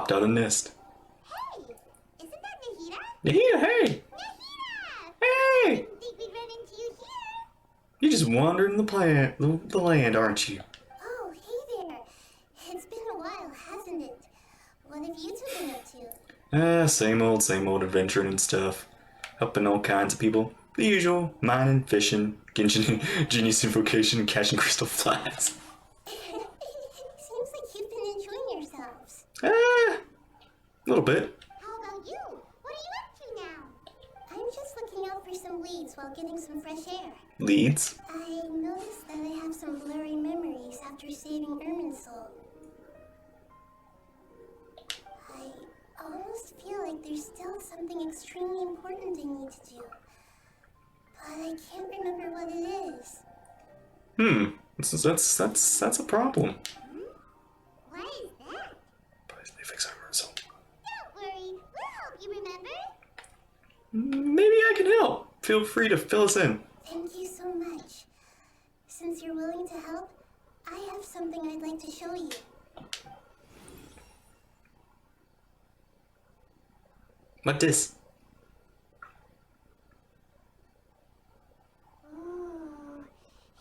popped out of the nest. Hey, isn't that Nahida? Nahida, hey! Nahida! Hey! Didn't think we'd run into you here. You're just wandering the land, aren't you? Oh, hey there. It's been a while, hasn't it? What have you two been up to? Same old adventuring and stuff. Helping all kinds of people. The usual. Mining, fishing, Genshin, genius invocation, catching crystal flats. Seems like you've been enjoying yourselves. A little bit. How about you? What are you up to now? I'm just looking out for some leads while getting some fresh air. Leads? I noticed that I have some blurry memories after saving Ermin's soul. I almost feel like there's still something extremely important I need to do. But I can't remember what it is. That's a problem. What is that? Please, they fix our result. Don't worry, we'll help you remember. Maybe I can help. Feel free to fill us in. Thank you so much. Since you're willing to help, I have something I'd like to show you. What this? Oh,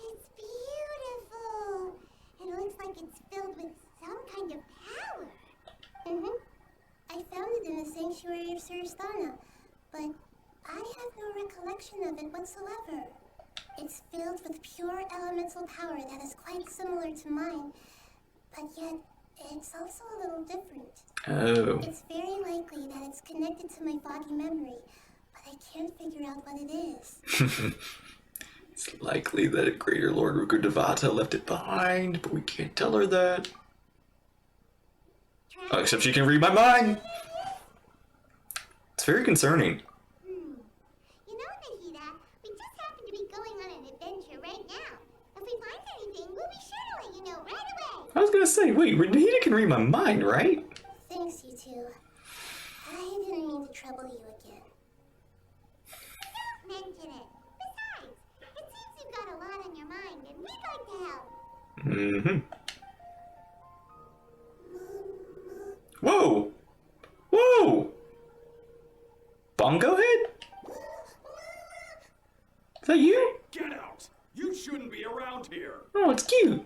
it's beautiful. It looks like it's filled with some kind of power. I found it in the sanctuary of Suristana, but I have no recollection of it whatsoever. It's filled with pure elemental power that is quite similar to mine, but yet it's also a little different. Oh. It's very likely that it's connected to my foggy memory, but I can't figure out what it is. It's likely that a greater Lord Ruku Devata left it behind, but we can't tell her that. Oh, except she can read my mind! It's very concerning. You know, Nahida, we just happen to be going on an adventure right now. If we find anything, we'll be sure to let you know right away. I was gonna say, wait, Nahida can read my mind, right? Thanks, you two. I didn't mean to trouble you again. Don't mention it. Besides, it seems you've got a lot on your mind, and we'd like to help. Whoa! Whoa! Bongo head? Is that you? Get out! You shouldn't be around here! Oh, it's cute.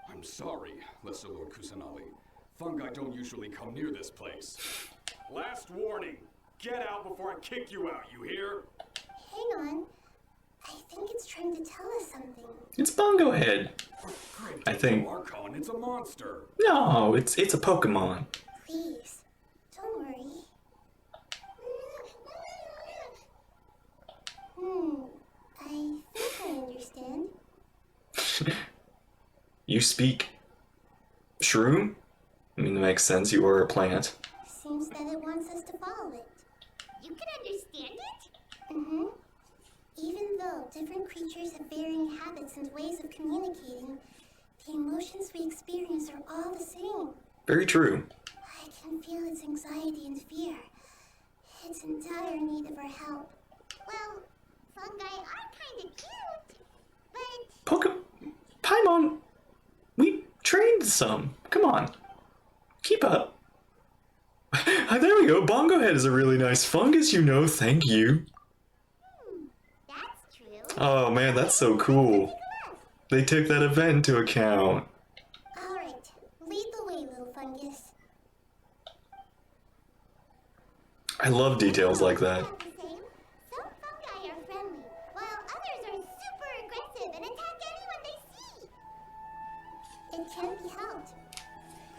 I'm sorry, Lesser Lord Kusanali. Fungi don't usually come near this place. Last warning! Get out before I kick you out, you hear? Hang on. I think it's trying to tell us something. It's Bongo head. Great, I think. Archon, it's a monster. No, it's a Pokemon. Please, don't worry. I think I understand. You speak shroom? I mean, it makes sense. You are a plant. Seems that it wants us to follow it. You can understand it? Even though different creatures have varying habits and ways of communicating, the emotions we experience are all the same. Very true. I can feel its anxiety and fear. It's in dire need of our help. Well, fungi are kind of cute, but... Paimon, we trained some. Come on. Keep up. There we go. Bongo head is a really nice fungus, you know. Thank you. That's true. Oh man, that's so cool. They took that event into account. Alright, lead the way, little fungus. I love details like that. Not the same. Some fungi are friendly, while others are super aggressive and attack anyone they see. It can't be helped.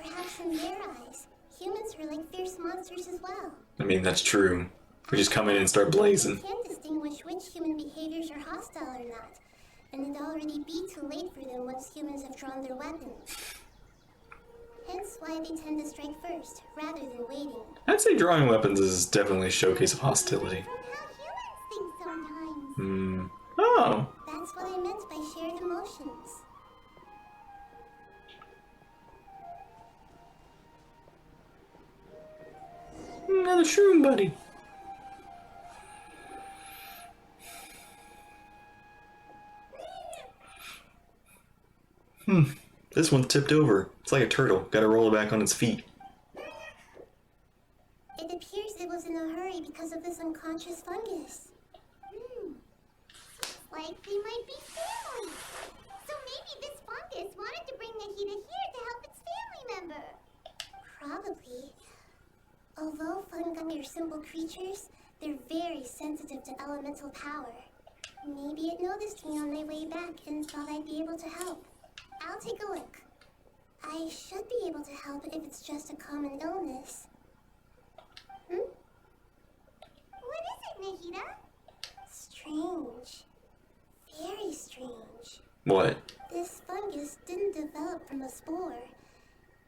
Perhaps in their eyes, humans are like fierce monsters as well. I mean, that's true. We just come in and start blazing. They can't distinguish which human behaviors are hostile or not, and it'd already be too late for them once humans have drawn their weapons. Hence why they tend to strike first, rather than waiting. I'd say drawing weapons is definitely a showcase of hostility. From how humans think sometimes. Oh. That's what I meant by shared emotions. Another shroom buddy. This one's tipped over. It's like a turtle. Gotta roll it back on its feet. It appears it was in a hurry because of this unconscious fungus. Seems like they might be family. So maybe this fungus wanted to bring Nahida here to help its family member. Probably. Although fungi are simple creatures, they're very sensitive to elemental power. Maybe it noticed me on my way back and thought I'd be able to help. I'll take a look. I should be able to help if it's just a common illness. What is it, Nahida? Strange. Very strange. What? This fungus didn't develop from a spore.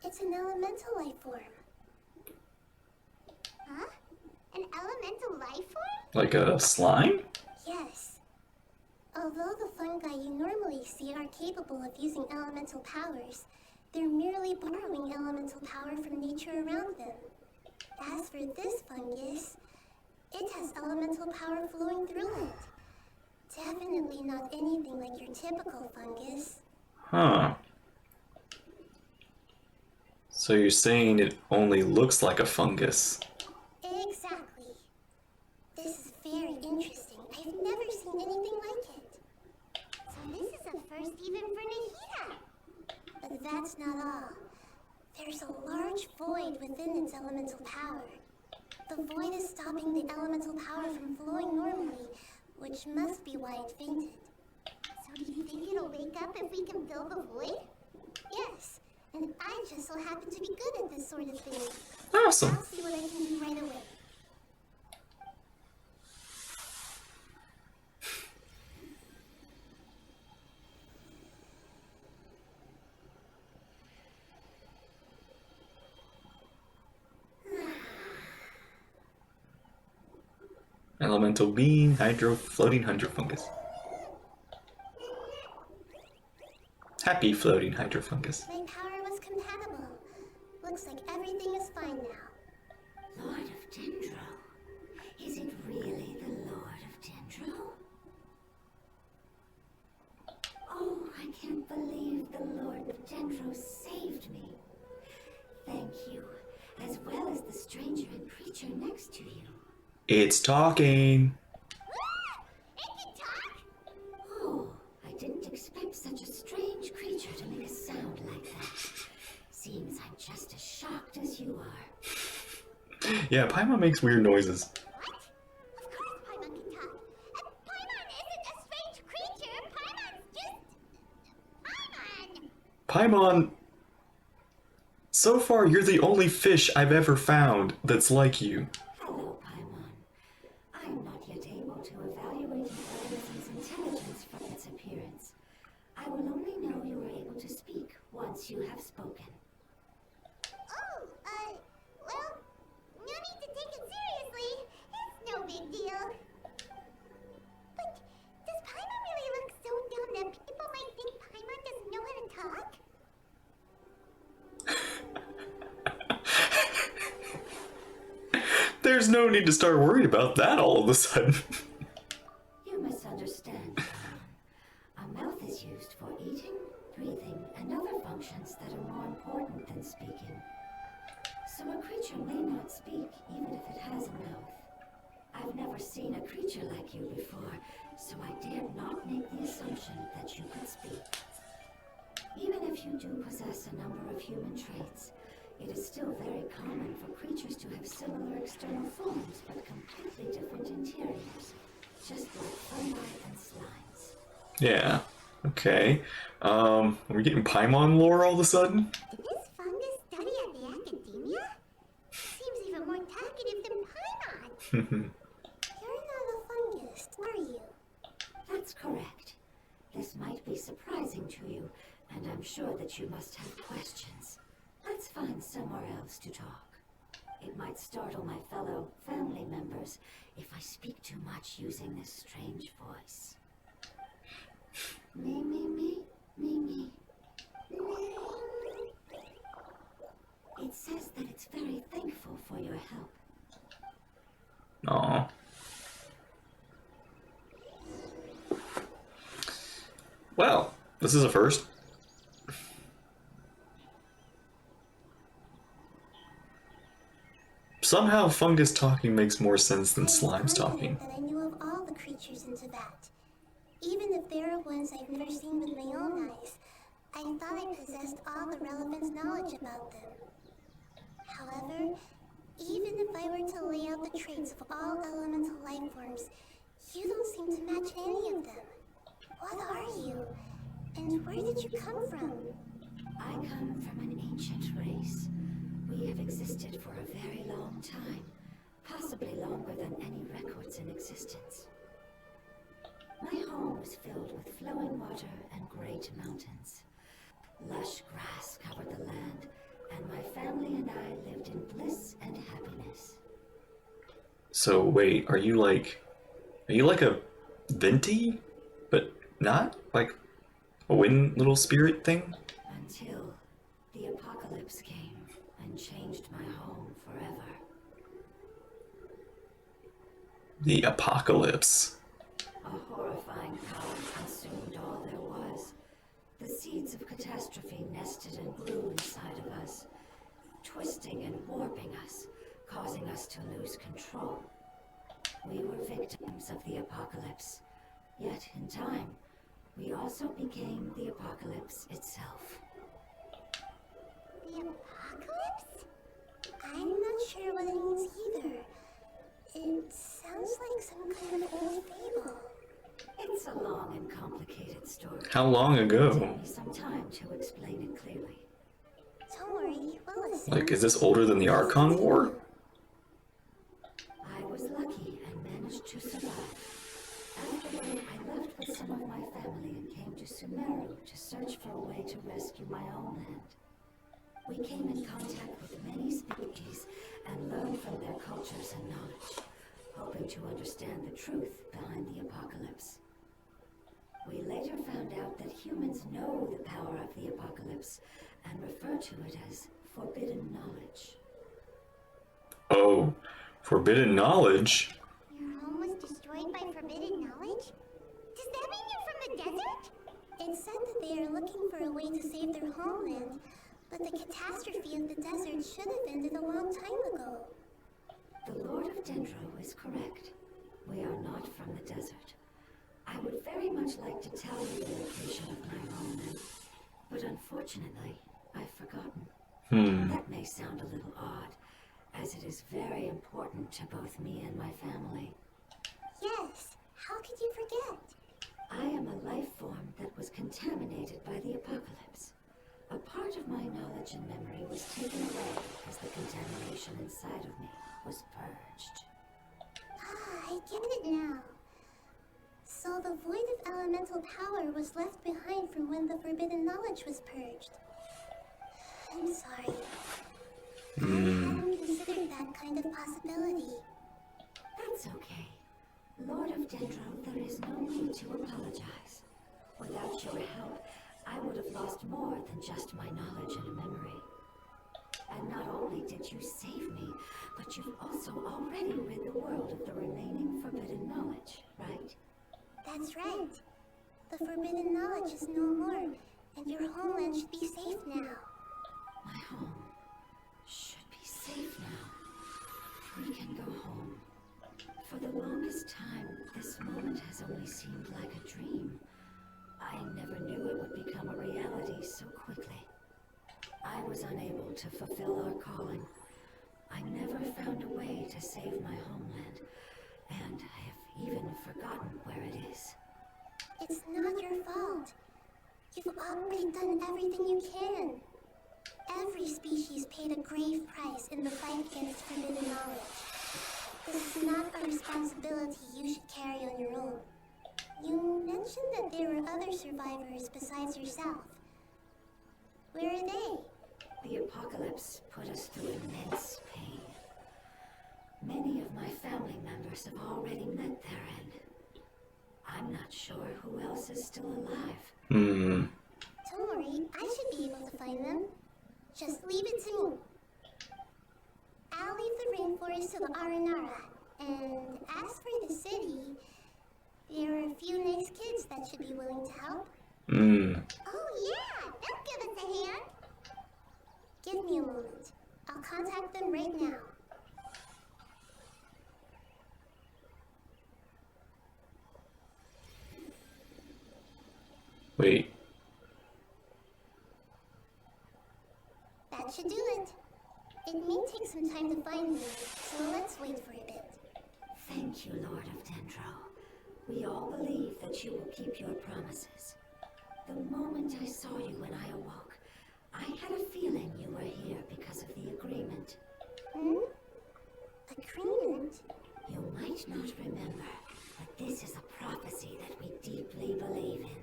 It's an elemental life form. Huh? An elemental life form? Like a slime? Yes. Although the fungi you normally see are capable of using elemental powers, they're merely borrowing elemental power from nature around them. As for this fungus, it has elemental power flowing through it. Definitely not anything like your typical fungus. Huh. So you're saying it only looks like a fungus? Exactly. This is very interesting. I've never seen anything like it. So this is a first even for Nahida. But that's not all. There's a large void within its elemental power. The void is stopping the elemental power from flowing normally, which must be why it fainted. So do you think it'll wake up if we can fill the void? Yes, and I just so happen to be good at this sort of thing. Awesome. I'll see what I can do right away. Elemental being, floating hydro fungus. Happy floating hydro fungus. My power was compatible. Looks like everything is fine now. Lord of Dendro? Is it really the Lord of Dendro? Oh, I can't believe the Lord of Dendro saved me. Thank you, as well as the stranger and creature next to you. It's talking. It can talk? Oh, I didn't expect such a strange creature to make a sound like that. Seems I'm just as shocked as you are. Yeah, Paimon makes weird noises. What? Of course Paimon can talk. Paimon isn't a strange creature. Paimon's just... Paimon! Paimon, so far you're the only fish I've ever found that's like you. Hello, Paimon. I'm not yet able to evaluate an organism's intelligence from its appearance. I will only know you are able to speak once you have spoken. Oh, well, no need to take it seriously. It's no big deal. But does Paimon really look so dumb that people might think Paimon doesn't know how to talk? There's no need to start worrying about that all of a sudden. You misunderstand, Paimon. Our mouth is used for eating, breathing, and other functions that are more important than speaking. So a creature may not speak even if it has a mouth. I've never seen a creature like you before, so I dare not make the assumption that you could speak. Even if you do possess a number of human traits, it is still very common for creatures to have similar external forms but completely different interiors, just like fungi and slimes. Yeah, okay. Are we getting Paimon lore all of a sudden? Did this fungus study at the academia? Seems even more talkative than Paimon. You're not a fungus, are you? That's correct. This might be surprising to you, and I'm sure that you must have questions. Let's find somewhere else to talk. It might startle my fellow family members if I speak too much using this strange voice. Me, me, me, me, me. It says that it's very thankful for your help. Aw. Well, this is a first. somehow fungus talking makes more sense than I was slimes talking. confident that I knew of all the creatures in Tibet. Even if there are ones I've never seen with my own eyes, I thought I possessed all the relevant knowledge about them. However, even if I were to lay out the traits of all elemental life forms, you don't seem to match any of them. What are you? And where did you come from? I come from an ancient race. We have existed for a very long time, possibly longer than any records in existence. My home was filled with flowing water and great mountains. Lush grass covered the land, and my family and I lived in bliss and happiness. So wait, are you like a venti, but not like a wind little spirit thing? Until the apocalypse came and changed my home forever. The apocalypse. A horrifying power consumed all there was. The seeds of catastrophe nested and grew inside of us, twisting and warping us, causing us to lose control. We were victims of the apocalypse, yet in time, we also became the apocalypse itself. The apocalypse? I'm not sure what it means either. It sounds like some kind of old fable. It's a long and complicated story. How long ago? Take me some time to explain it clearly. Don't worry, we'll listen. Like, is this older than the Archon War? I was lucky and managed to survive. Afterward, I left with some of my family and came to Sumeru to search for a way to rescue my homeland. We came in contact with many species and learned from their cultures and knowledge, hoping to understand the truth behind the apocalypse. We later found out that humans know the power of the apocalypse and refer to it as forbidden knowledge. Oh, forbidden knowledge? Your home was destroyed by forbidden knowledge? Does that mean you're from the desert? It said that they are looking for a way to save their homeland, but the catastrophe of the desert should have ended a long time ago. The Lord of Dendro is correct. We are not from the desert. I would very much like to tell you the location of my homeland, but unfortunately, I've forgotten. That may sound a little odd, as it is very important to both me and my family. Yes, how could you forget? I am a life form that was contaminated by the apocalypse. A part of my knowledge and memory was taken away as the contamination inside of me was purged. Ah, I get it now. So the void of elemental power was left behind from when the forbidden knowledge was purged. I'm sorry. I hadn't considered that kind of possibility. That's okay. Lord of Dendro, there is no need to apologize. Without your help, I would have lost more than just my knowledge and memory. And not only did you save me, but you've also already rid the world of the remaining forbidden knowledge, right? That's right. The forbidden knowledge is no more, and your homeland should be safe now. My home should be safe now. We can go home. For the longest time, this moment has only seemed like a dream. I never knew it would become a reality so quickly. I was unable to fulfill our calling. I never found a way to save my homeland, and I have even forgotten where it is. It's not your fault. You've already done everything you can. Every species paid a grave price in the fight against forbidden knowledge. This is not a responsibility you should carry on your own. You mentioned that there were other survivors besides yourself. Where are they? The apocalypse put us through immense pain. Many of my family members have already met their end. I'm not sure who else is still alive. Don't worry, I should be able to find them. Just leave it to me. I'll leave the rainforest to the Aranara. And as for the city, there are a few nice kids that should be willing to help. Oh yeah, they'll give us a hand. Give me a moment. I'll contact them right now. Wait. That should do it. It may take some time to find me, so let's wait for a bit. Thank you, Lord of Dendro. We all believe that you will keep your promises. The moment I saw you when I awoke, I had a feeling you were here because of the agreement. Hmm? Agreement? You might not remember, but this is a prophecy that we deeply believe in.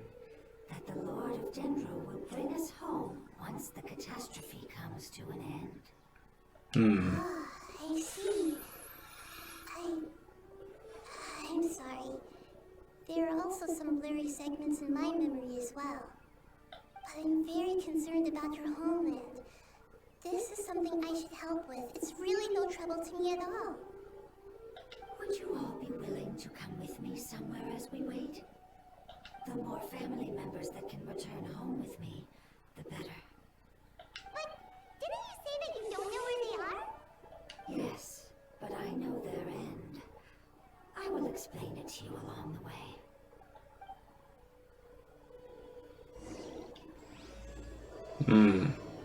That the Lord of Dendro will bring us home once the catastrophe comes to an end. Ah, I see. I'm sorry. There are also some blurry segments in my memory as well. But I'm very concerned about your homeland. This is something I should help with. It's really no trouble to me at all. Would you all be willing to come with me somewhere as we wait? The more family members that can return home with me, the better. But didn't you say that you don't know where they are? Yes, but I know their end. I will explain it to you along the way.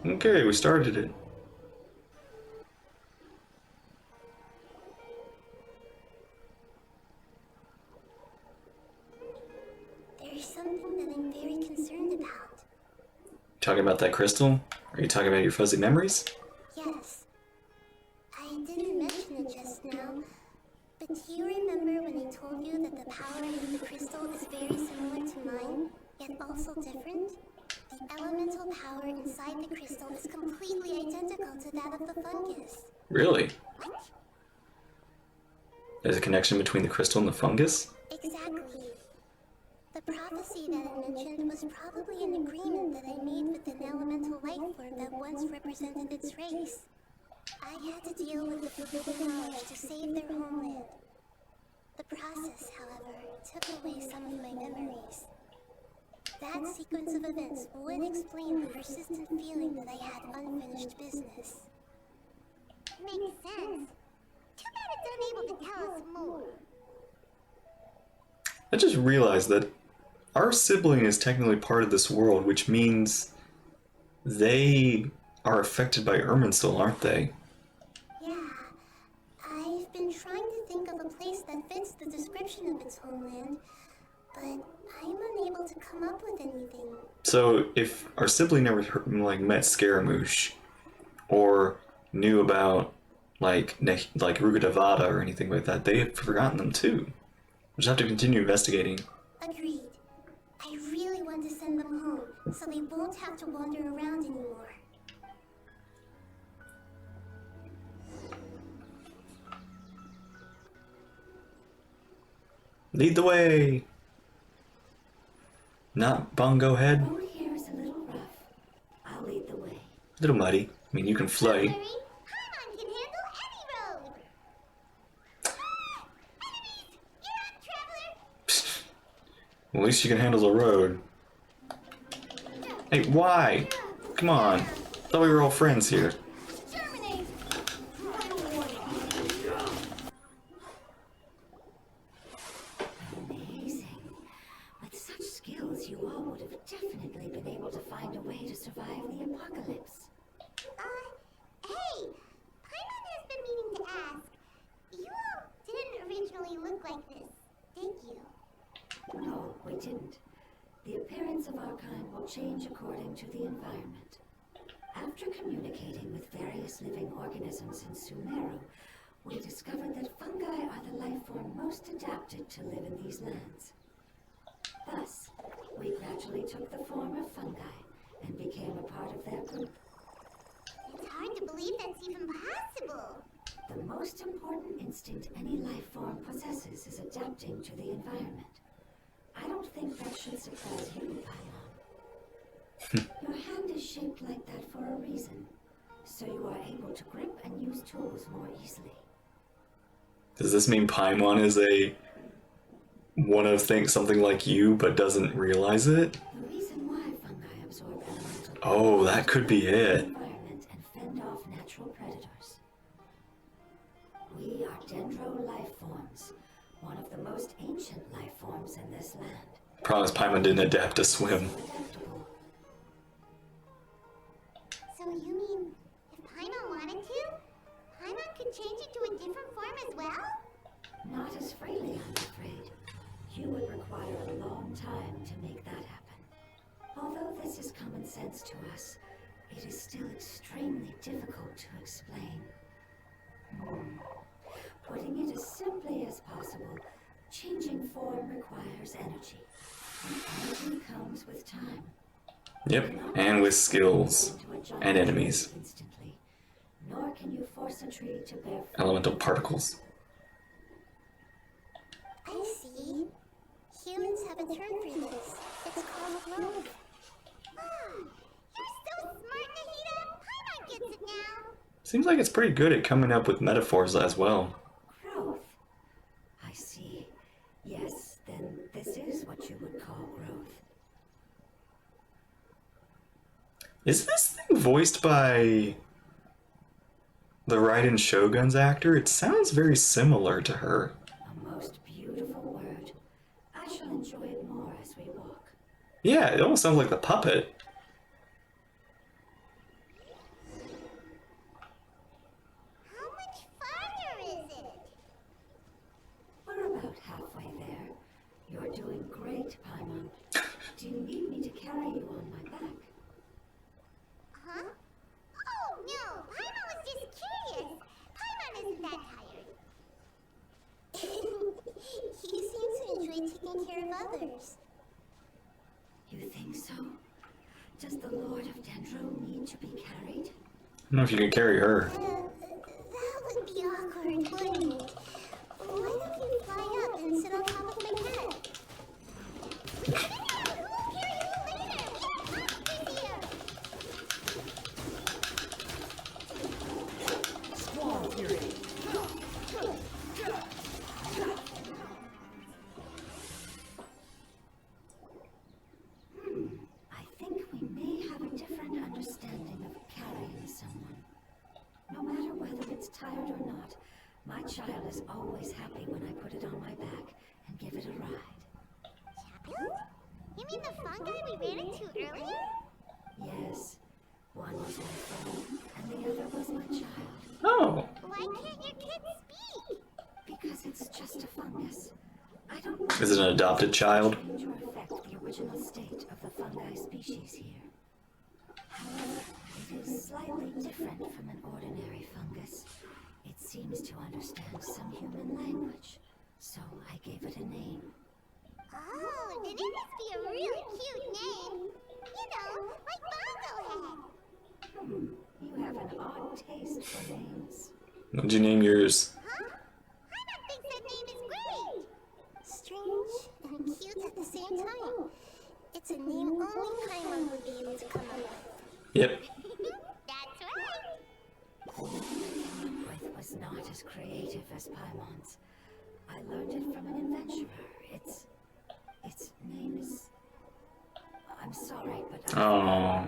Okay, we started it. There's something that I'm very concerned about. Talking about that crystal? Are you talking about your fuzzy memories? Yes. I didn't mention it just now, but do you remember when I told you that the power in the crystal is very similar to mine, yet also different? The elemental power inside the crystal is completely identical to that of the fungus. Really? What? There's a connection between the crystal and the fungus? Exactly. The prophecy that I mentioned was probably an agreement that I made with an elemental life form that once represented its race. I had to deal with the forbidden knowledge to save their homeland. The process, however, took away some of my memories. That sequence of events would explain the persistent feeling that I had unfinished business. Makes sense. Too bad it's unable to tell us more. I just realized that our sibling is technically part of this world, which means they are affected by Irminsul, aren't they? Yeah, I've been trying to think of a place that fits the description of its homeland, but I'm unable to come up with anything. So if our sibling never met Scaramouche, or knew about like Rugadavada or anything like that, they have forgotten them too. We'll just have to continue investigating. Agreed. I really want to send them home, so they won't have to wander around anymore. Lead the way! Not Bongo Head. Road here is a little rough. I'll lead the way. A little muddy. I mean, you can float. Paimon can handle any road! Ah! Enemies! Get up, traveler! Well, at least you can handle the road. Hey, why? Come on. Thought we were all friends here. Germinate! Amazing. With such skills, you all would have definitely been able to find a way to survive the apocalypse. Hey! Paimon has been meaning to ask. You all didn't originally look like this, did you? No, we didn't. The appearance of our kind will change according to the environment. After communicating with various living organisms in Sumeru, we discovered that fungi are the life form most adapted to live in these lands. Thus, we gradually took the form of fungi and became a part of their group. It's hard to believe that's even possible. The most important instinct any life form possesses is adapting to the environment. I don't think that should surprise you, Paimon. Your hand is shaped like that for a reason, so you are able to grip and use tools more easily. Does this mean Paimon is something like you, but doesn't realize it? The reason why fungi absorb elemental Oh, that could be it. environment and fend off natural predators. We are dendro life forms, one of the most ancient life forms in this land. Promise Paimon didn't adapt to swim. Adaptable. So you mean if Paimon wanted to, Paimon could change into a different form as well? Not as freely, I'm afraid. You would require a long time to make that happen. Although this is common sense to us, it is still extremely difficult to explain. Putting it as simply as possible, changing form requires energy. And energy comes with time. Yep, and with skills To a giant and enemies. tree instantly, nor can you force a tree to bear fruit. Elemental particles. I see. Humans have a term for this. It's called growth. You're so smart, Nahida! Paimon gets it now! Seems like it's pretty good at coming up with metaphors as well. Growth. I see. Yes, then this is what you would call growth. Is this thing voiced by the Raiden Shogun's actor? It sounds very similar to her. A most beautiful word. I shall enjoy it more as we walk. Yeah, it almost sounds like the puppet. How much farther is it? We're about halfway there. You're doing great, Paimon. Do you need me to carry you on my back? Huh? Oh, no! Paimon was just curious! Paimon isn't that tired. He seems to enjoy taking care of others. You think so? Does the Lord of Dendro need to be carried? I don't know if you can carry her. That would be awkward, wouldn't it? Why don't you fly up and sit on top of my head? We'll carry you later! We have monsters here! Squall Fury! I think we may have a different understanding of carrying someone. No matter whether it's tired or not, my child is always happy when I put it on my back and give it a ride. Child? You mean the fungi we ran into earlier? Yes, one was my friend and the other was my child. Oh, Why can't your kid speak? Because it's just a fungus. I don't want is it an adopted child? to change or affect the original state of the fungi species here. However, it is slightly different from an ordinary fungus. It seems to understand some human language, so I gave it a name. Oh, then it must be a really cute name. You know, like Bongo Head. You have an odd taste for names. What'd you name yours? Huh? Paimon thinks that name is great. Strange and cute at the same time. It's a name only Paimon would be able to come up with. Yep. That's right. The name I came up with was not as creative as Paimon's. I learned it from an adventurer. Its name is... I'm sorry, but Oh,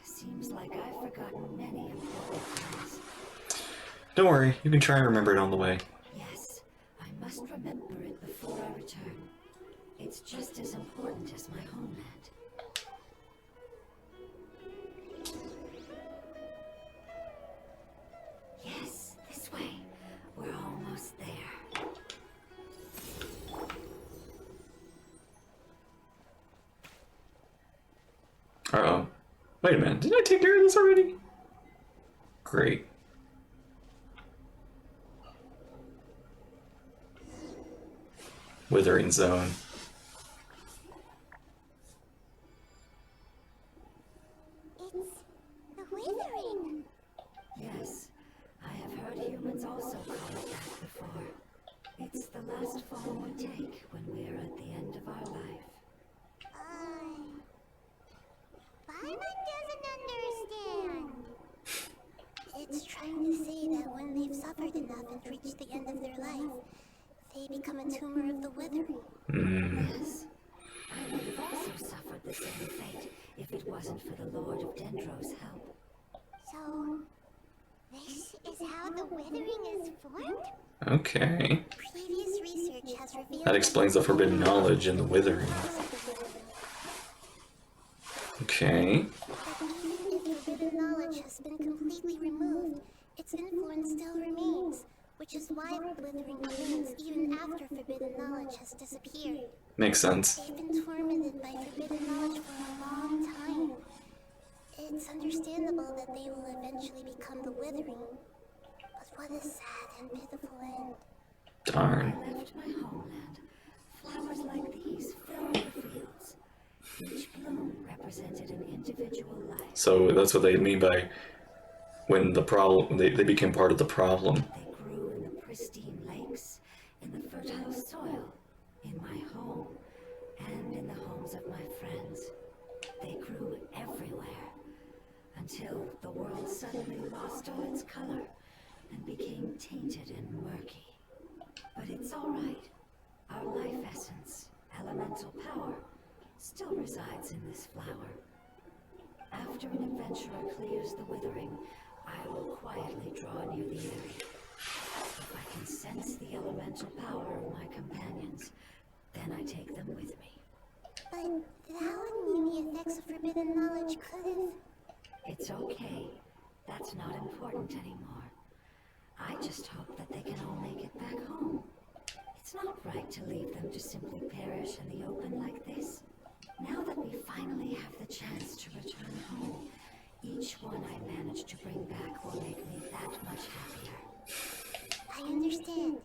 seems like I've forgotten many important things. don't worry. You can try and remember it on the way. Yes, I must remember it before I return. It's just as important as my homeland. Yes, this way. We're almost there. Uh-oh. Wait a minute. Didn't I take care of this already? Great. Withering zone. It's the withering. Yes, I have heard humans also call it that before. It's the last form we take when we're at the end of our life. Paimon doesn't understand. It's trying to say that when they've suffered enough and reached the end of their life, they become a tumor of the withering. Yes, I would have also suffered the same fate if it wasn't for the Lord of Dendro's help. So, this is how the withering is formed? Okay. Previous research has revealed That explains the forbidden knowledge and the withering. Okay. But even if forbidden knowledge has been completely removed, its influence still remains, which is why withering remains even after forbidden knowledge has disappeared. Makes sense. They've been tormented by forbidden knowledge for a long time. It's understandable that they will eventually become the withering. But what a sad and pitiful end. Darn. I left my homeland. Flowers like these filled the fields. Each bloom represented an individual life. So that's what they mean by when the problem, they became part of the problem. They grew in the pristine lakes, in the fertile soil, in my home, and in the homes of my friends. They grew everywhere, until the world suddenly lost all its color and became tainted and murky. But it's all right. Our life essence, elemental power, still resides in this flower. After an adventurer clears the withering, I will quietly draw near the area. If I can sense the elemental power of my companions, then I take them with me. But that would mean the effects of forbidden knowledge could have... It's okay. That's not important anymore. I just hope that they can all make it back home. It's not right to leave them to simply perish in the open like this. Now that we finally have the chance to return home, each one I manage to bring back will make me that much happier. I understand.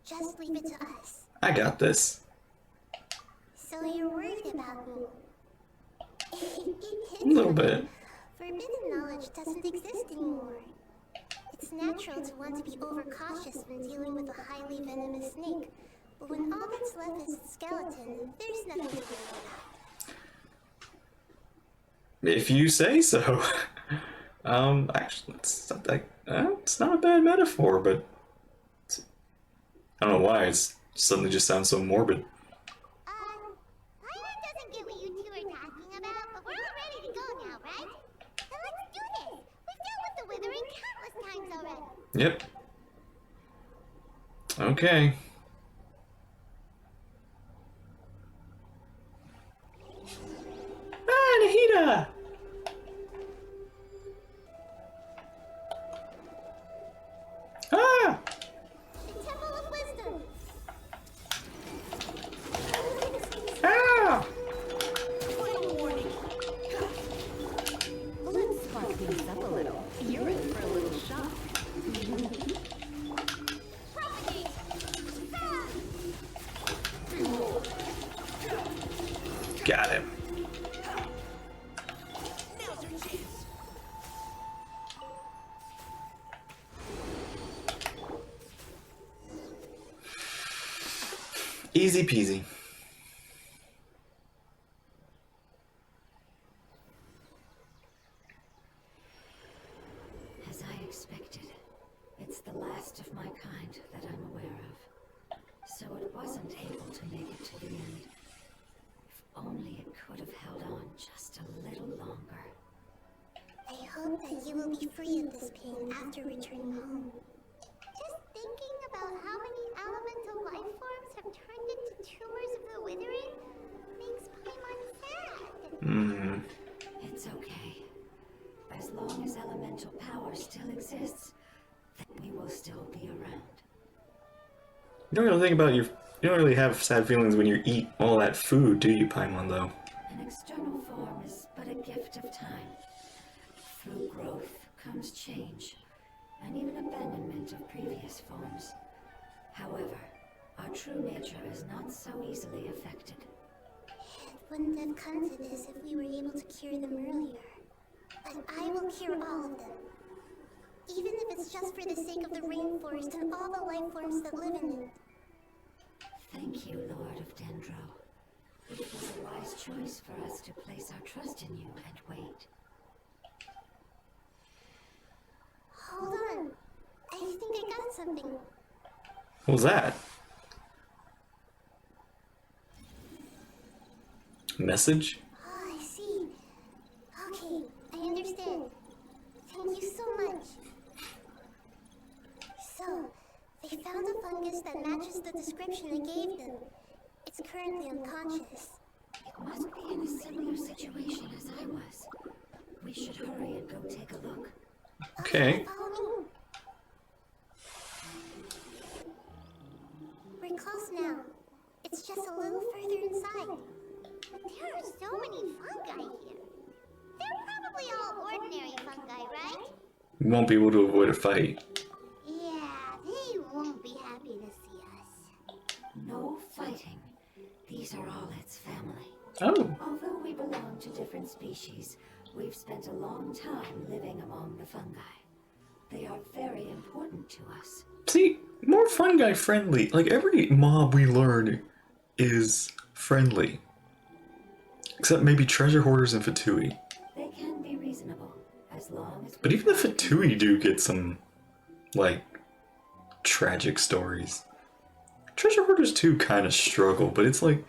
Just leave it to us. I got this. So you're worried about me? A little bit. Forbidden knowledge doesn't exist anymore. It's natural to want to be overcautious when dealing with a highly venomous snake, but when all that's left is its skeleton, there's nothing to worry about. If you say so. Actually, it's not a bad metaphor, but I don't know why it suddenly just sounds so morbid. Paimon doesn't get what you two are talking about, but we're all ready to go now, right? So let's do this! We've dealt with the withering countless times already! Yep. Okay. Ah, Nahida! Ah! The Temple of Wisdom! Ah! Let's spark things up a little. You're in for a little shock. Propagate! Ah! Got him. Easy peasy. As I expected, it's the last of my kind that I'm aware of. So it wasn't able to make it to the end. If only it could have held on just a little longer. I hope that you will be free of this pain after returning home. Just thinking about how many elemental life forms have turned into tumors of the withering makes Paimon sad. It's okay. As long as elemental power still exists, then we will still be around. You don't really think about you don't really have sad feelings when you eat all that food, do you, Paimon, though? An external form is but a gift of time. Through growth comes change, and even abandonment of previous forms. However, our true nature is not so easily affected. It wouldn't have come to this if we were able to cure them earlier. But I will cure all of them. Even if it's just for the sake of the rainforest and all the life forms that live in it. Thank you, Lord of Dendro. It was a wise choice for us to place our trust in you and wait. Hold on. I think I got something. What was that? Message? Oh, I see. Okay, I understand. Thank you so much. So, They found a fungus that matches the description I gave them. It's currently unconscious. It must be in a similar situation as I was. We should hurry and go take a look. Okay. Follow me. We're close now. It's just a little further inside. There are so many fungi here. They're probably all ordinary fungi, right? We won't be able to avoid a fight. Yeah, they won't be happy to see us. No fighting. These are all its family. Oh. Although we belong to different species, we've spent a long time living among the fungi. They are very important to us. See, more fungi friendly. Like every mob we learn is friendly. Except maybe treasure hoarders and Fatui. They can be reasonable, as long as... But even the Fatui do get some, like, tragic stories. Treasure hoarders too kind of struggle, but it's like...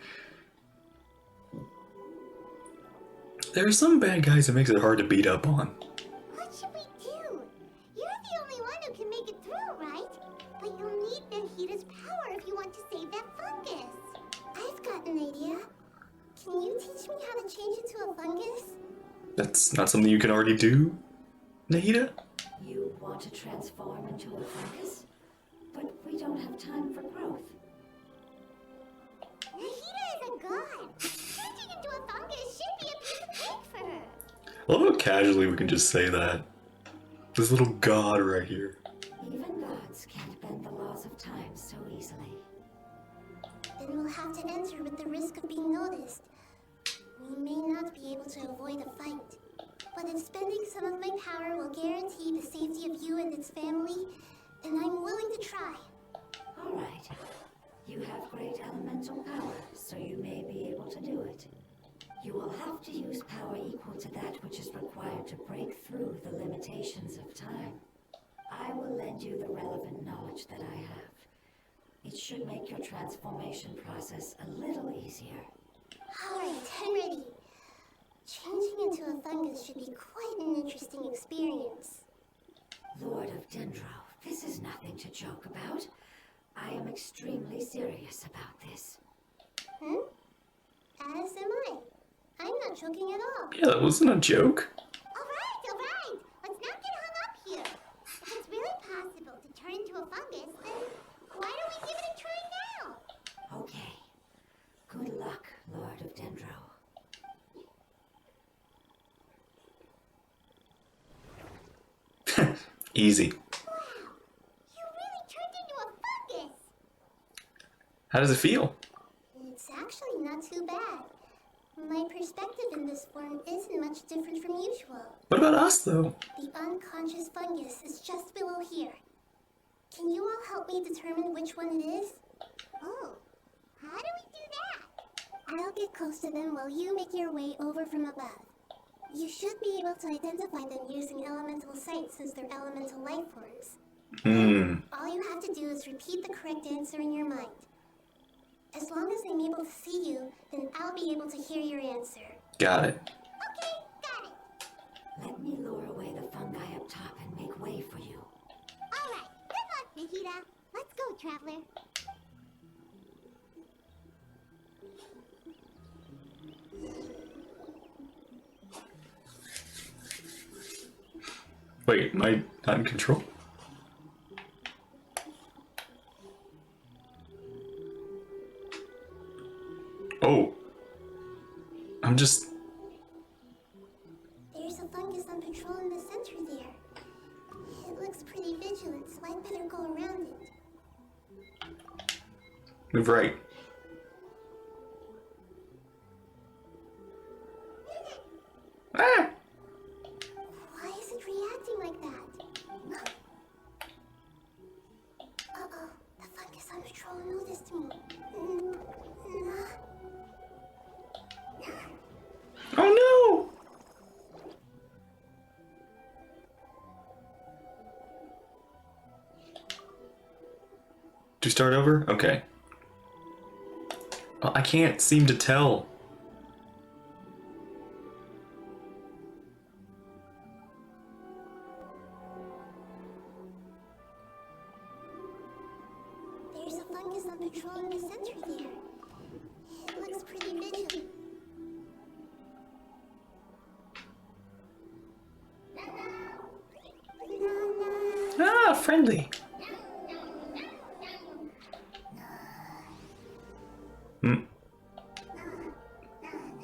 There are some bad guys that makes it hard to beat up on. What should we do? You're the only one who can make it through, right? But you'll need Nahida's power if you want to save that fungus. I've got an idea. Can you teach me how to change into a fungus? That's not something you can already do, Nahida? You want to transform into a fungus? But we don't have time for growth. Nahida is a god. Changing into a fungus should be a piece of cake for her. I love how casually we can just say that. This little god right here. Even gods can't bend the laws of time so easily. Then we'll have to enter with the risk of being noticed. We may not be able to avoid a fight. But if spending some of my power will guarantee the safety of you and its family, then I'm willing to try. All right. You have great elemental power, so you may be able to do it. You will have to use power equal to that which is required to break through the limitations of time. I will lend you the relevant knowledge that I have. It should make your transformation process a little easier. Alright, I'm ready. Changing into a fungus should be quite an interesting experience. Lord of Dendro, this is nothing to joke about. I am extremely serious about this. As am I. I'm not joking at all. Yeah, that wasn't a joke. Alright. Let's not get hung up here. If it's really possible to turn into a fungus, then why don't we give it a try now? Okay. Good luck, Lord of Dendro. Easy. Wow. You really turned into a fungus. How does it feel? It's actually not too bad. My perspective in this form isn't much different from usual. What about us, though? The unconscious fungus is just below here. Can you all help me determine which one it is? Oh, how do we do that? I'll get close to them while you make your way over from above. You should be able to identify them using elemental sight since they're elemental life forms. All you have to do is repeat the correct answer in your mind. As long as I'm able to see you, then I'll be able to hear your answer. Got it. Okay, got it. Let me lure away the fungi up top and make way for you. Alright, good luck, Nahida. Let's go, Traveler. Wait, am I not in control? Oh. I'm just... There's a fungus on patrol in the center there. It looks pretty vigilant, so I'd better go around it. Move right. Ah! Why is it reacting like that? Uh-oh, the fungus on patrol noticed me. Oh no! To start over? Okay. Well, I can't seem to tell. fungus on patrol in the center there. It looks pretty vigilant. Ah, friendly. Hmm.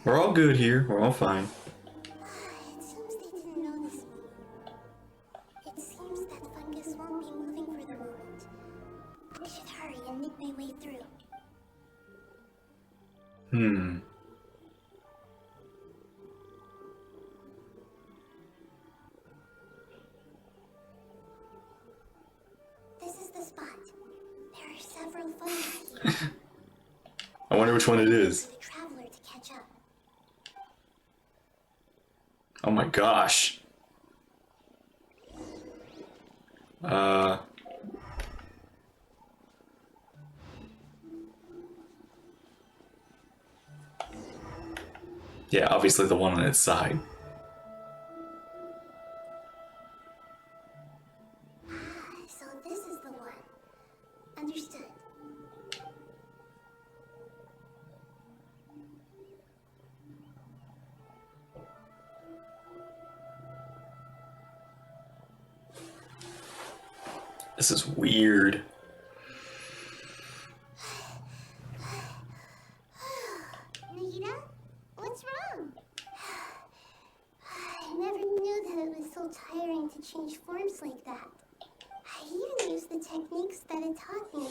We're all good here. We're all fine. It seems they didn't notice me. It seems that fungus won't be moving for the moment. I should hurry and make my way through. Hmm. This is the spot. There are several fungus here. I wonder which one it is. For the traveler to catch up. Oh my gosh. Yeah, obviously the one on its side. So this is the one. Understood. This is weird. Nahida? What's wrong? I never knew that it was so tiring to change forms like that. I even used the techniques that it taught me.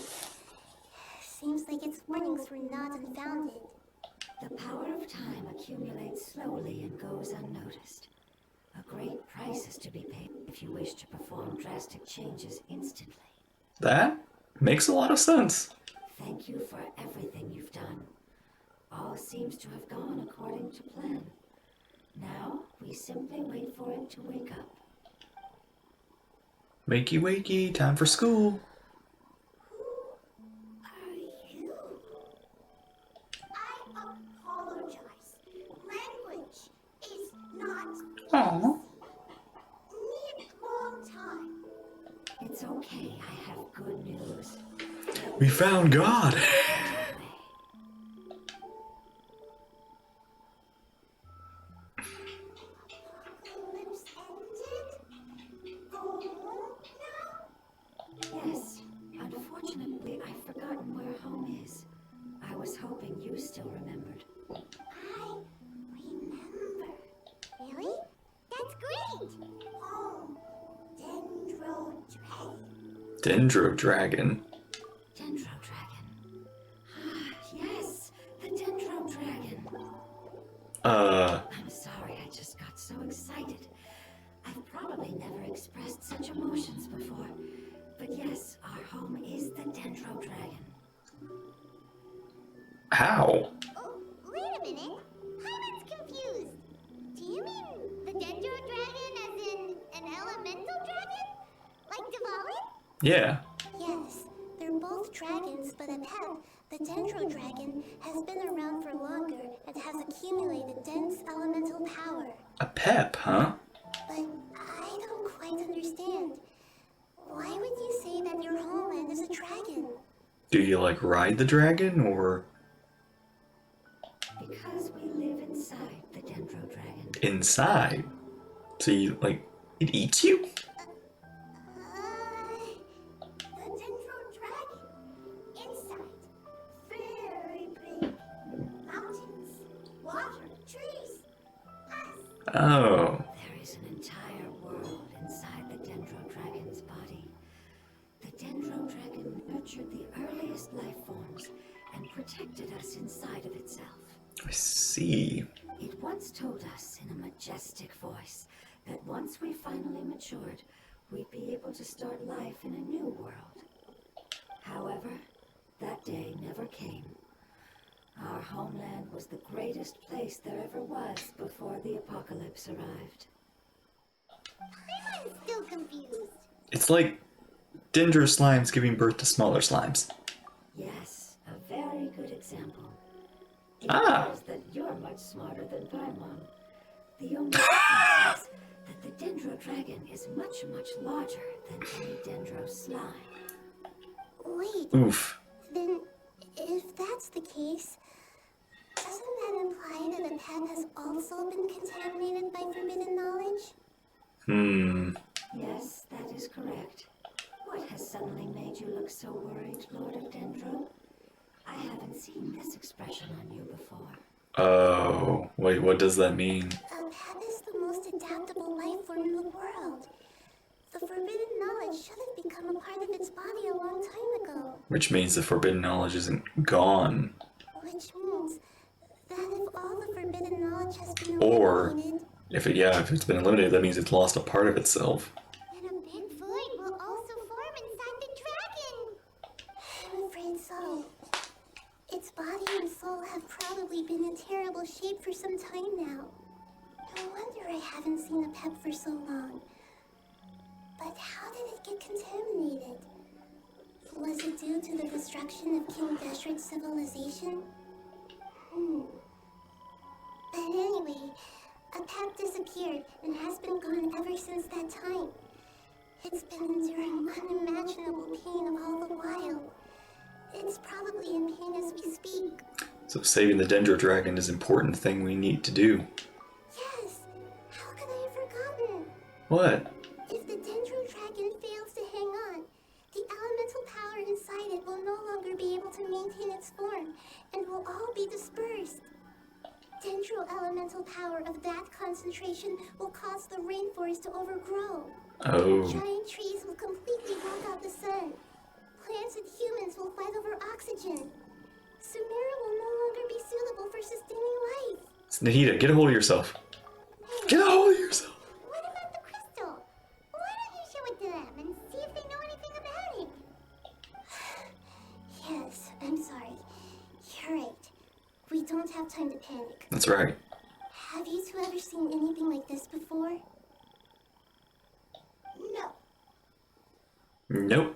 Seems like its warnings were not unfounded. The power of time accumulates slowly and goes unnoticed. A great price is to be paid if you wish to perform drastic changes instantly. That makes a lot of sense. Thank you for everything you've done. All seems to have gone according to plan. Now, we simply wait for it to wake up. Wakey wakey, time for school. Are you? I apologize. Language is not Aww. need long time. It's okay, I have good news. We found God. Apocalypse ended? Go home now? Yes, unfortunately, I've forgotten where home is. I was hoping you still remembered. I remember. Really? That's great! Home. Dendro Dragon. Dendro Dragon. Dendro Dragon. Yes, the Dendro Dragon. I'm sorry, I just got so excited. I've probably never expressed such emotions before. But yes, our home is the Dendro Dragon. How? Oh, wait a minute. Hyman's confused. Do you mean the Dendro Dragon as in an elemental dragon? Like Diwali? Yeah. Yes, they're both dragons, but a pet, the Dendro Dragon, has been around for longer and has accumulated dense elemental power. A pep, huh? But I don't quite understand. Why would you say that your homeland is a dragon? Do you like ride the dragon or Because we live inside the Dendro Dragon. inside? So you like it eats you? The Dendro Dragon. Inside. Very big. Mountains. Water. Trees. Us. Oh. There is an entire world inside the Dendro Dragon's body. The Dendro Dragon nurtured the earliest life forms and protected us inside of itself. I see. It once told us in a majestic voice that once we finally matured, we'd be able to start life in a new world. However, that day never came. Our homeland was the greatest place there ever was before the apocalypse arrived. I'm still confused. It's like Dendro slimes giving birth to smaller slimes. Yes, a very good example. It Ah. appears that you're much smarter than Paimon. The only difference is that the Dendro Dragon is much, much larger than any Dendro slime. Wait, Oof. Yes, that is correct. What has suddenly made you look so worried, Lord of Dendro? I haven't seen this expression on you before. Oh, wait, what does that mean? A pet is the most adaptable life form in the world. The forbidden knowledge should have become a part of its body a long time ago. Which means the forbidden knowledge isn't gone. Which means that if all the forbidden knowledge has been Or, eliminated, if it's been eliminated, that means it's lost a part of itself. then a big void will also form inside the dragon. I'm afraid so. Its body and soul have probably been in terrible shape for some time now. No wonder I haven't seen a pep for so long. But how did it get contaminated? Was it due to the destruction of King Deshret's civilization? But anyway, a pep disappeared and has been gone ever since that time. It's been enduring unimaginable pain all the while. It's probably in pain as we speak. So saving the Dendro Dragon is an important thing we need to do. Yes! How could I have forgotten? What? If the Dendro Dragon fails to hang on, the elemental power inside it will no longer be able to maintain its form and will all be dispersed. Dendro elemental power of that concentration will cause the rainforest to overgrow. Oh. Giant trees will completely block out the sun. Plants and humans will fight over oxygen. Sumeru will no longer be suitable for sustaining life. Nahida, get a hold of yourself. Get a hold of yourself. What about the crystal? Why don't you show it to them and see if they know anything about it? Yes, I'm sorry. You're right. We don't have time to panic. That's right. Have you two ever seen anything like this before? No. Nope.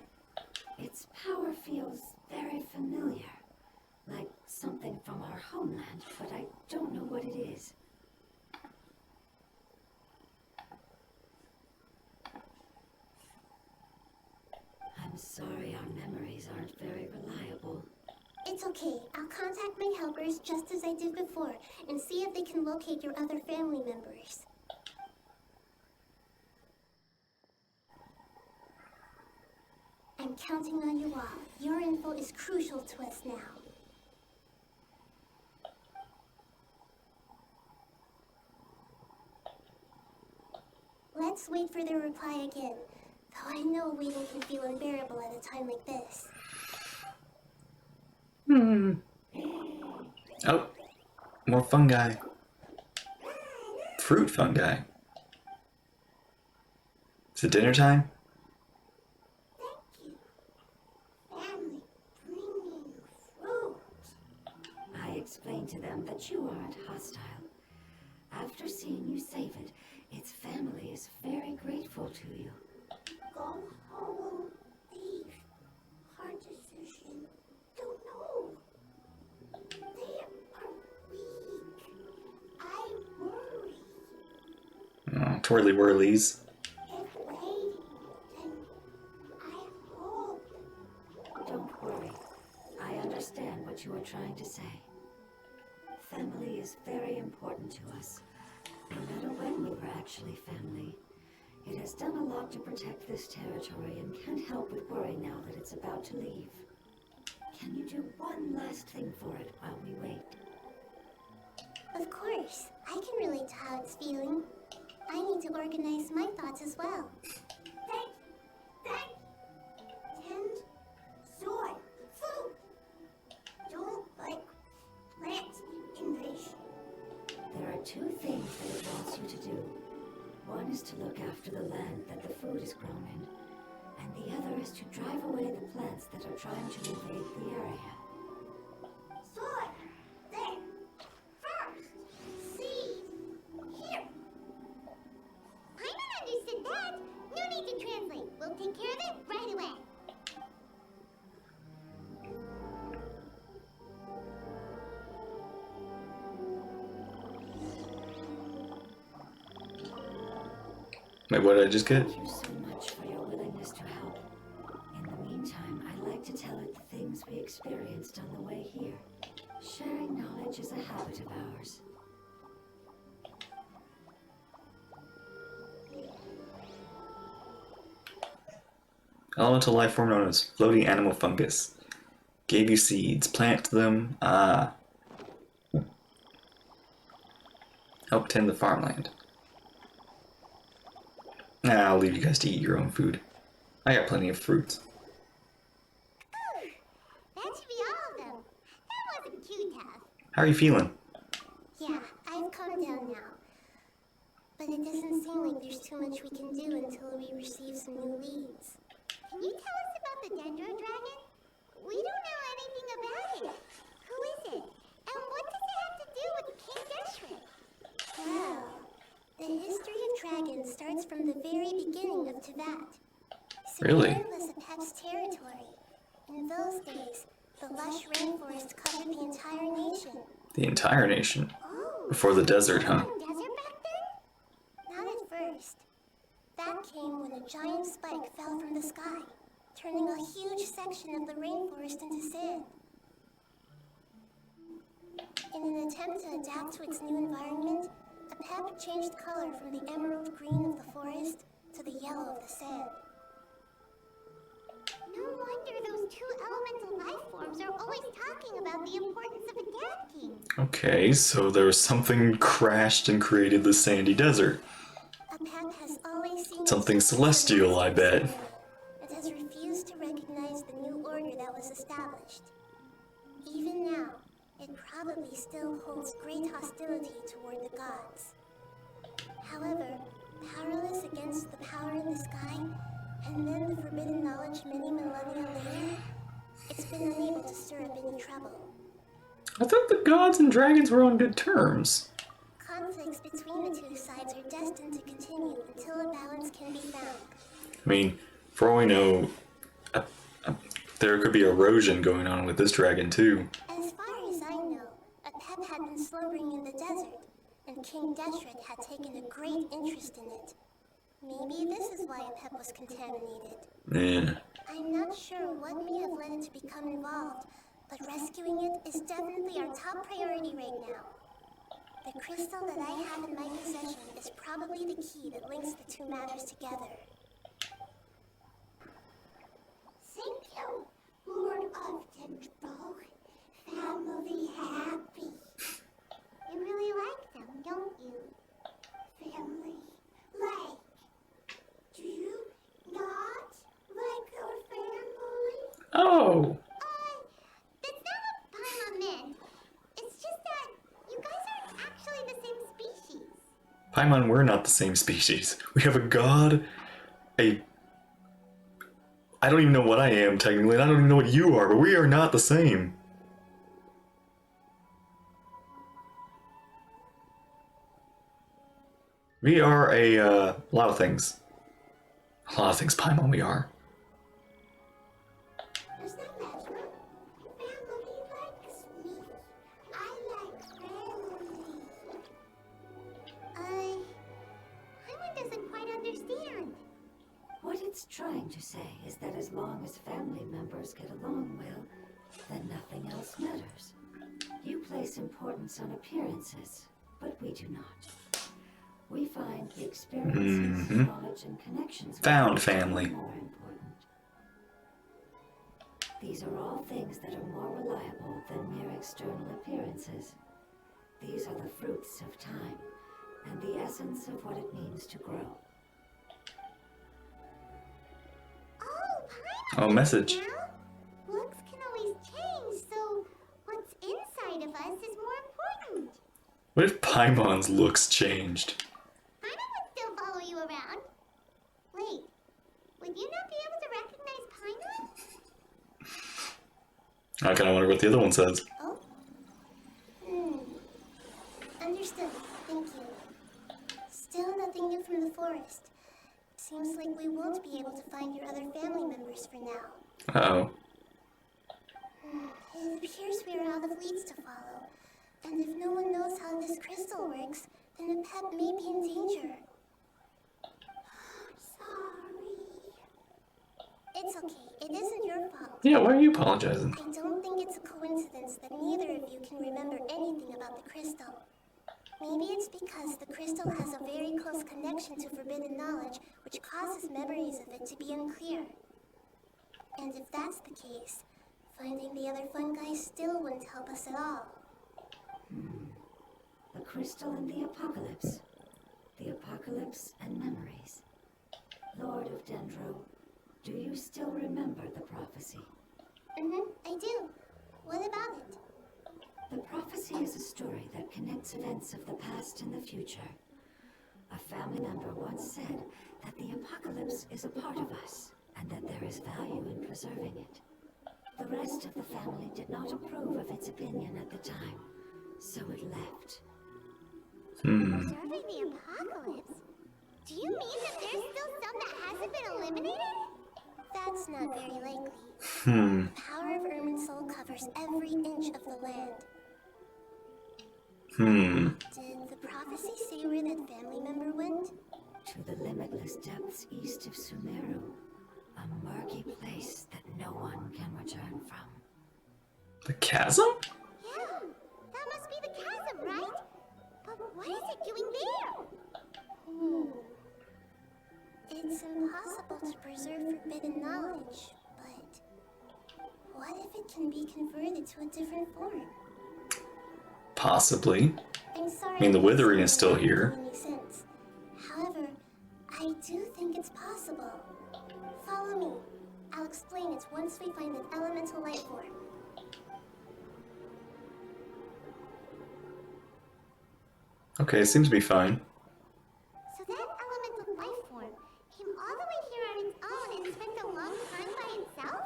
Its power feels very familiar. Like something from our homeland, but I don't know what it is. I'm sorry our memories aren't very reliable. It's okay. I'll contact my helpers just as I did before and see if they can locate your other family members. I'm counting on you all. Your info is crucial to us now. Let's wait for their reply again. Though I know waiting can feel unbearable at a time like this. Oh. More fungi. Fruit fungi. Is it dinner time? Thank you. Family, bringing fruit. I explained to them that you aren't hostile. After seeing you save it, its family is very grateful to you. Go home, leave. Hard decision. Don't know. They are weak. I worry. Oh, twirly whirlies. If waiting, then I hope. Don't worry. I understand what you are trying to say. Family is very important to us. No matter when we were actually family. It has done a lot to protect this territory and can't help but worry now that it's about to leave. Can you do one last thing for it while we wait? Of course. I can relate to how it's feeling. I need to organize my thoughts as well. Thank, tend, soy, food. Don't like plant invasion. There are two things that it wants you to do. One is to look after the land that the food is grown in, and the other is to drive away the plants that are trying to invade the area. Soy, there. First, seed, here. Paimon understood that. No need to translate. We'll take care of it right away. Wait, what did I just get? Thank you so much for your willingness to help. In the meantime, I'd like to tell it the things we experienced on the way here. Sharing knowledge is a habit of ours. Elemental life form known as floating animal fungus. Gave you seeds. Plant them. Ah. Help tend the farmland. Nah, I'll leave you guys to eat your own food. I got plenty of fruits. That should be all of them. That wasn't too tough. How are you feeling? Yeah, I've calmed down now. But it doesn't seem like there's too much we can do until we receive some new leads. Can you tell us about the Dendro Dragon? We don't know anything about it. Who is it? And what does it have to do with King Deshret? Well, the history of dragons starts from the very beginning of Teyvat. Really? Secure was Apep's territory. In those days, the lush rainforest covered the entire nation. The entire nation. Oh, Before the desert, huh? desert back then? Not at first. That came when a giant spike fell from the sky, turning a huge section of the rainforest into sand. In an attempt to adapt to its new environment, Apep changed color from the emerald green of the forest to the yellow of the sand. No wonder those two elemental life forms are always talking about the importance of adapting. Okay, so there was something crashed and created the sandy desert. Apep has always seen Something celestial, I bet. It has refused to recognize the new order that was established. Even now, it probably still holds great hostility toward the gods. However, powerless against the power in the sky, and then the forbidden knowledge many millennia later, it's been unable to stir up any trouble. I thought the gods and dragons were on good terms. Conflicts between the two sides are destined to continue until a balance can be found. I mean, for all we know, there could be erosion going on with this dragon too. As far as I know, Apep had been slumbering in the desert, and King Deshret had taken a great interest in it. Maybe this is why Apep was contaminated. Yeah. I'm not sure what may have led it to become involved, but rescuing it is definitely our top priority right now. The crystal that I have in my possession is probably the key that links the two matters together. Thank you, Lord of Dendro. Family happy. You really like them, don't you? Family like. Do you not like your family? Oh! That's not what Paimon meant. It's just that you guys aren't actually the same species. Paimon, we're not the same species. We have a god, I don't even know what I am technically, and I don't even know what you are, but we are not the same. We are a lot of things. A lot of things, Paimon, we are. Does that matter? Family likes me. I like family. Paimon doesn't quite understand. What it's trying to say is that as long as family members get along well, then nothing else matters. You place importance on appearances, but we do not. We find the experiences, knowledge, and connections Found family. more important. These are all things that are more reliable than mere external appearances. These are the fruits of time, and the essence of what it means to grow. Oh, Paimon! Oh, message. Now, looks can always change, so what's inside of us is more important. What if Paimon's looks changed? Paimon would still follow you around. Wait, would you not be able to recognize Paimon? I kind of wonder what the other one says. Oh? Understood. Thank you. Still nothing new from the forest. Seems like we won't be able to find your other family members for now. Uh-oh. It appears we are out of leads to follow. And if no one knows how this crystal works, then the pet may be in danger. Sorry. It's okay. It isn't your fault. Yeah, why are you apologizing? I don't think it's a coincidence that neither of you can remember anything about the crystal. Maybe it's because the crystal has a very close connection to forbidden knowledge, which causes memories of it to be unclear. And if that's the case, finding the other fungi still wouldn't help us at all. The crystal and the apocalypse. The apocalypse and memories. Lord of Dendro, do you still remember the prophecy? I do. What about it? The prophecy is a story that connects events of the past and the future. A family member once said that the apocalypse is a part of us, and that there is value in preserving it. The rest of the family did not approve of its opinion at the time, so it left. Observing the apocalypse? Do you mean that there's still some that hasn't been eliminated? That's not very likely. The power of Irminsul covers every inch of the land. Did the prophecy say where that family member went? To the limitless depths east of Sumeru, a murky place that no one can return from. The chasm? Yeah, that must be the chasm, right? But what is it doing there? It's impossible to preserve forbidden knowledge, but what if it can be converted to a different form? Possibly. I'm sorry. I mean, the withering is still here. Any sense. However, I do think it's possible. Follow me. I'll explain it once we find an elemental life form. Okay, it seems to be fine. So that elemental life form came all the way here on its own and spent a long time by itself?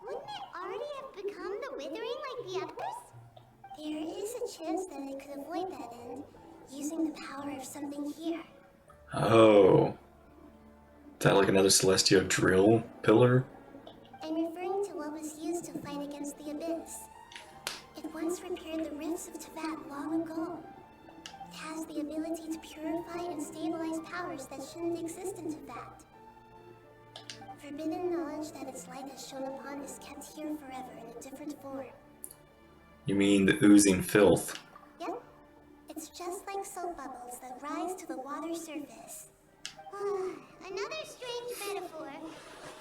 Wouldn't it already have become the withering like the others? There is a chance that it could avoid that end, using the power of something here. Oh. Is that like another celestial drill pillar? I'm referring to what was used to fight against the Abyss. It once repaired the rifts of Teyvat long ago. It has the ability to purify and stabilize powers that shouldn't exist in Teyvat. Forbidden knowledge that its light has shone upon is kept here forever in a different form. You mean the oozing filth? Yep. It's just like soap bubbles that rise to the water surface. Another strange metaphor,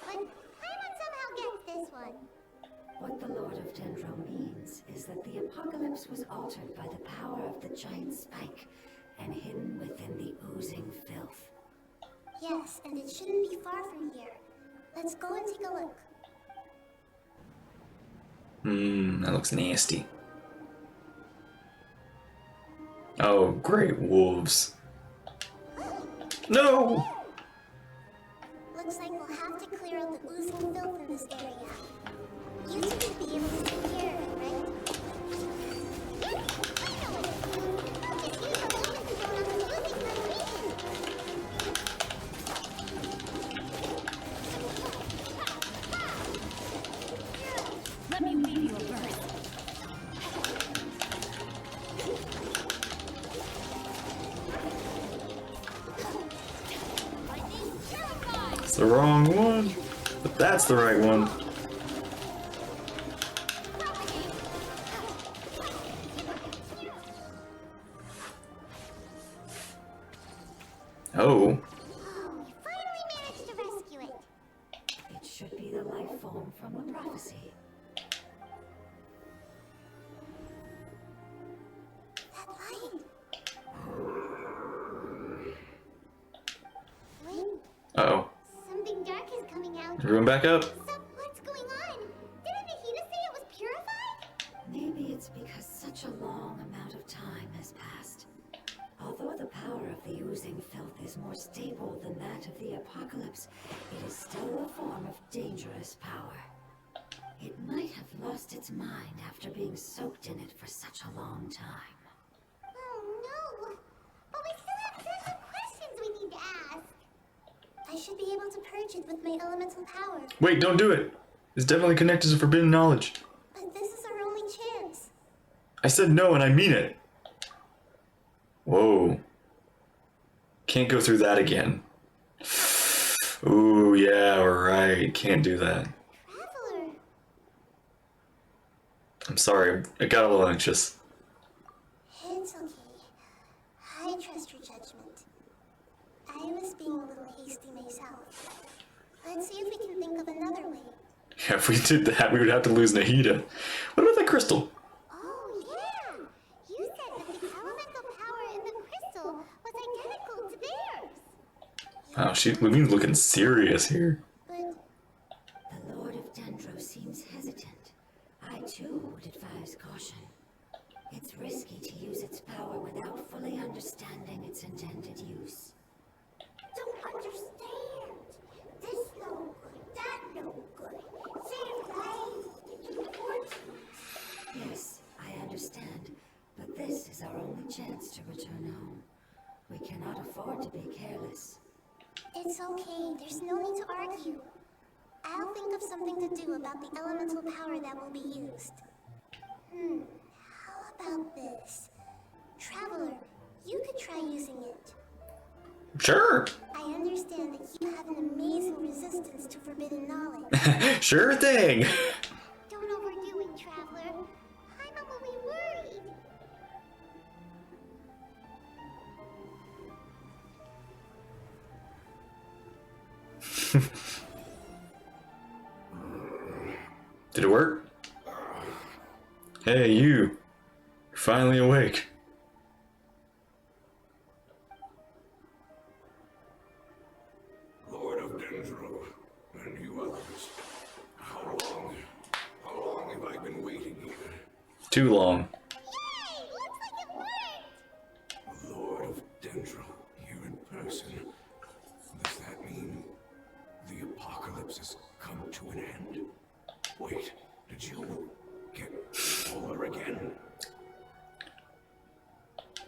but Paimon somehow gets this one. What the Lord of Dendro means is that the apocalypse was altered by the power of the giant spike and hidden within the oozing filth. Yes, and it shouldn't be far from here. Let's go and take a look. That looks nasty. Oh, great wolves. No! Looks like we'll have to clear out the oozing filth in this area. You two should be able to take care of it, right? I'll just use the movement zone on the oozing vibration. Let me weave you a verse. It's the wrong one, but that's the right one. Oh, We finally managed to rescue it. It should be the life form from the prophecy. That light. Wait, uh-oh. something dark is coming out. Everyone back up. So, what's going on? Didn't Nahida say it was purified? Maybe it's because such a long amount of time has passed. Although the power of the oozing filth is more stable than that of the apocalypse, it is still a form of dangerous power. It might have lost its mind after being soaked in it for such a long time. Oh no! But we still have tons of questions we need to ask. I should be able to purge it with my elemental power, Wait, don't do it. It's definitely connected to forbidden knowledge. but this is our only chance. I said no, and I mean it. Whoa. Can't go through that again. Ooh, yeah, right. Can't do that. Traveler, I'm sorry. I got a little anxious. it's okay. I trust your judgment. I was being a little hasty myself. Let's see if we can think of another way. Yeah, if we did that, we would have to lose Nahida. What about that crystal? Oh, yeah! You said that the elemental power in the crystal was identical to theirs. Wow, Lumine's looking serious here. But The Lord of Dendro seems hesitant. I too would advise caution. It's risky to use its power without fully understanding its intended use. don't understand. This no good, that no good. Save lives, important. Yes, I understand, but this is our only chance to return home. We cannot afford to be careless. It's okay, there's no need to argue. I'll think of something to do about the elemental power that will be used. How about this? Traveler, you could try using it. Sure. I understand that you have an amazing resistance to forbidden knowledge. Sure thing. Don't overdo it, Traveler. I'm a little worried. Did it work? Hey, you. You're finally awake. Lord of Dendro, and you others. How long have I been waiting here? Too long. Yay! Looks like it worked! Lord of Dendro, here in person. Does that mean the apocalypse has come to an end? Wait, did you get older again?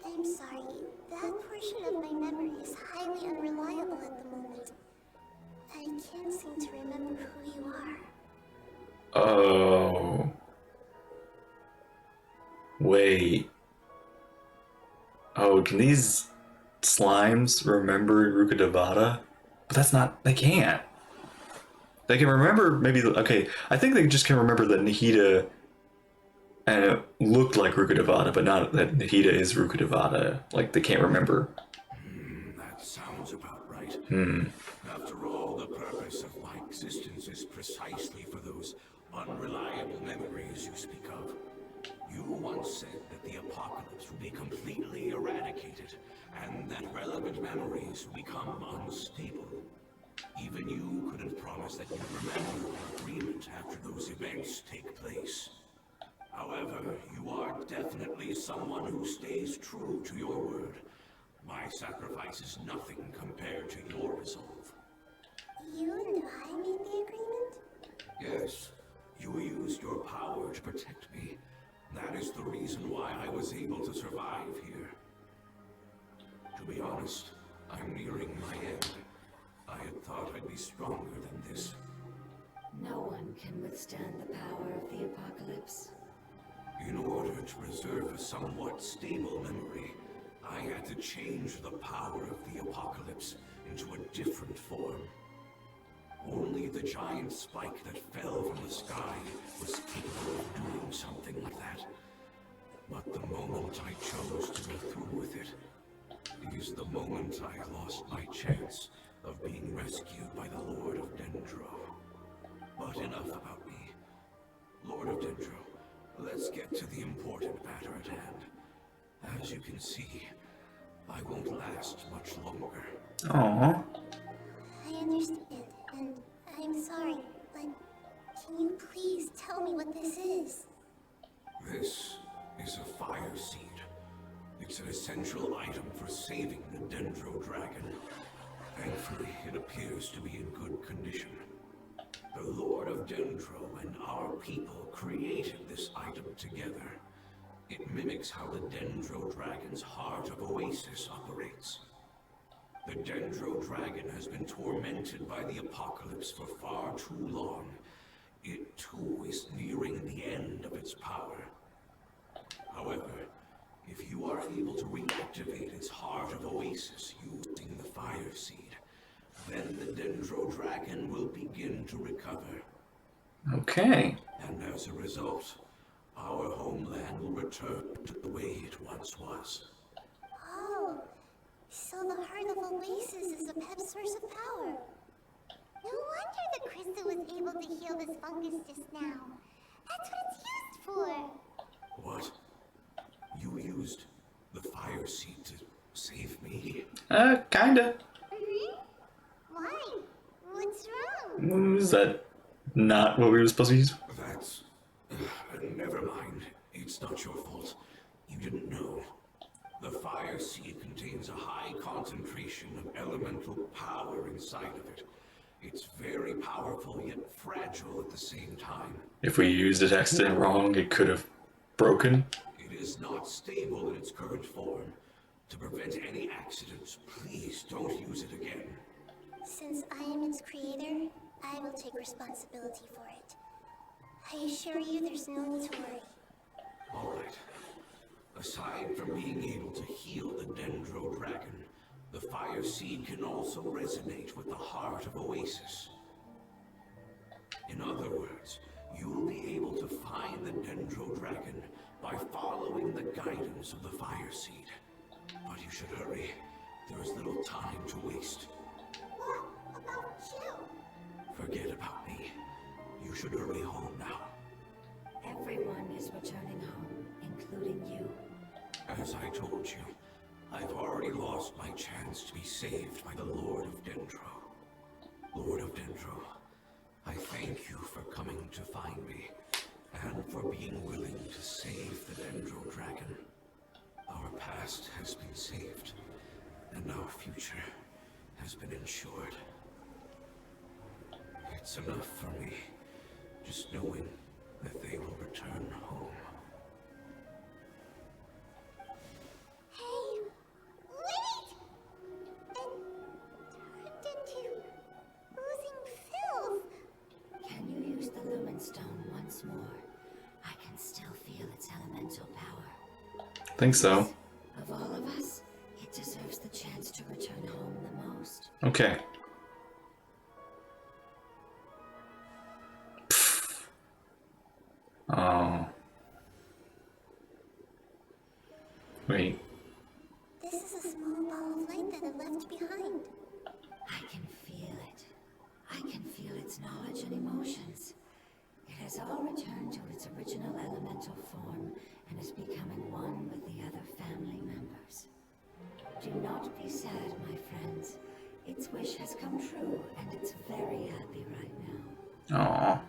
I'm sorry. That portion of my memory is highly unreliable at the moment. I can't seem to remember who you are. Oh. Wait. Oh, can these slimes remember Rukkhadevata? But that's not. They can't. They can remember maybe. Okay, I think they just can remember that Nahida looked like Rukkhadevata, but not that Nahida is Rukkhadevata. Like, they can't remember. That sounds about right. After all, the purpose of my existence is precisely for those unreliable memories you speak of. You once said that the apocalypse would be completely eradicated, and that relevant memories would become unstable. Even you couldn't promise that you'd remember the agreement after those events take place. However, you are definitely someone who stays true to your word. My sacrifice is nothing compared to your resolve. You and I made the agreement? Yes, you used your power to protect me. That is the reason why I was able to survive here. To be honest, I'm nearing my end. I had thought I'd be stronger than this. No one can withstand the power of the apocalypse. In order to preserve a somewhat stable memory, I had to change the power of the apocalypse into a different form. Only the giant spike that fell from the sky was capable of doing something like that. But the moment I chose to go through with it is the moment I lost my chance of being rescued by the Lord of Dendro. But enough about me. Lord of Dendro, let's get to the important matter at hand. As you can see, I won't last much longer. Aww. I understand, and I'm sorry, but can you please tell me what this is? This is a fire seed. It's an essential item for saving the Dendro dragon. Thankfully, it appears to be in good condition. The Lord of Dendro and our people created this item together. It mimics how the Dendro dragon's heart of Oasis operates. The Dendro dragon has been tormented by the apocalypse for far too long. It too is nearing the end of its power. However, if you are able to reactivate its heart of Oasis using the fire seed, then the Dendro dragon will begin to recover. Okay. And as a result, our homeland will return to the way it once was. Oh, so the Heart of Oasis is a pep source of power. No wonder the crystal was able to heal this fungus just now. That's what it's used for. What? You used the fire seed to save me? Kinda. Why? What's wrong? Is that not what we were supposed to use? That's... never mind. It's not your fault. You didn't know. The fire seed contains a high concentration of elemental power inside of it. It's very powerful yet fragile at the same time. If we used it accident wrong, it could have broken. It is not stable in its current form. To prevent any accidents, please don't use it again. Since I am its creator, I will take responsibility for it. I assure you there's no need to worry. All right. Aside from being able to heal the Dendro Dragon, the fire seed can also resonate with the heart of Oasis. In other words, you'll be able to find the Dendro Dragon by following the guidance of the fire seed. But you should hurry. There is little time to waste. What about you? Forget about me. You should hurry home now. Everyone is returning home, including you. As I told you, I've already lost my chance to be saved by the Lord of Dendro. Lord of Dendro, I thank you for coming to find me, and for being willing to save the Dendro Dragon. Our past has been saved, and our future has been ensured. It's enough for me, just knowing that they will return home. Hey, wait! It turned into oozing filth. Can you use the Lumen Stone once more? I can still feel its elemental power. Think so. Of all of us, it deserves the chance to return home the most. Okay. Oh. Wait. This is a small ball of light that it left behind. I can feel it. I can feel its knowledge and emotions. It has all returned to its original elemental form and is becoming one with the other family members. Do not be sad, my friends. Its wish has come true, and it's very happy right now. Aw.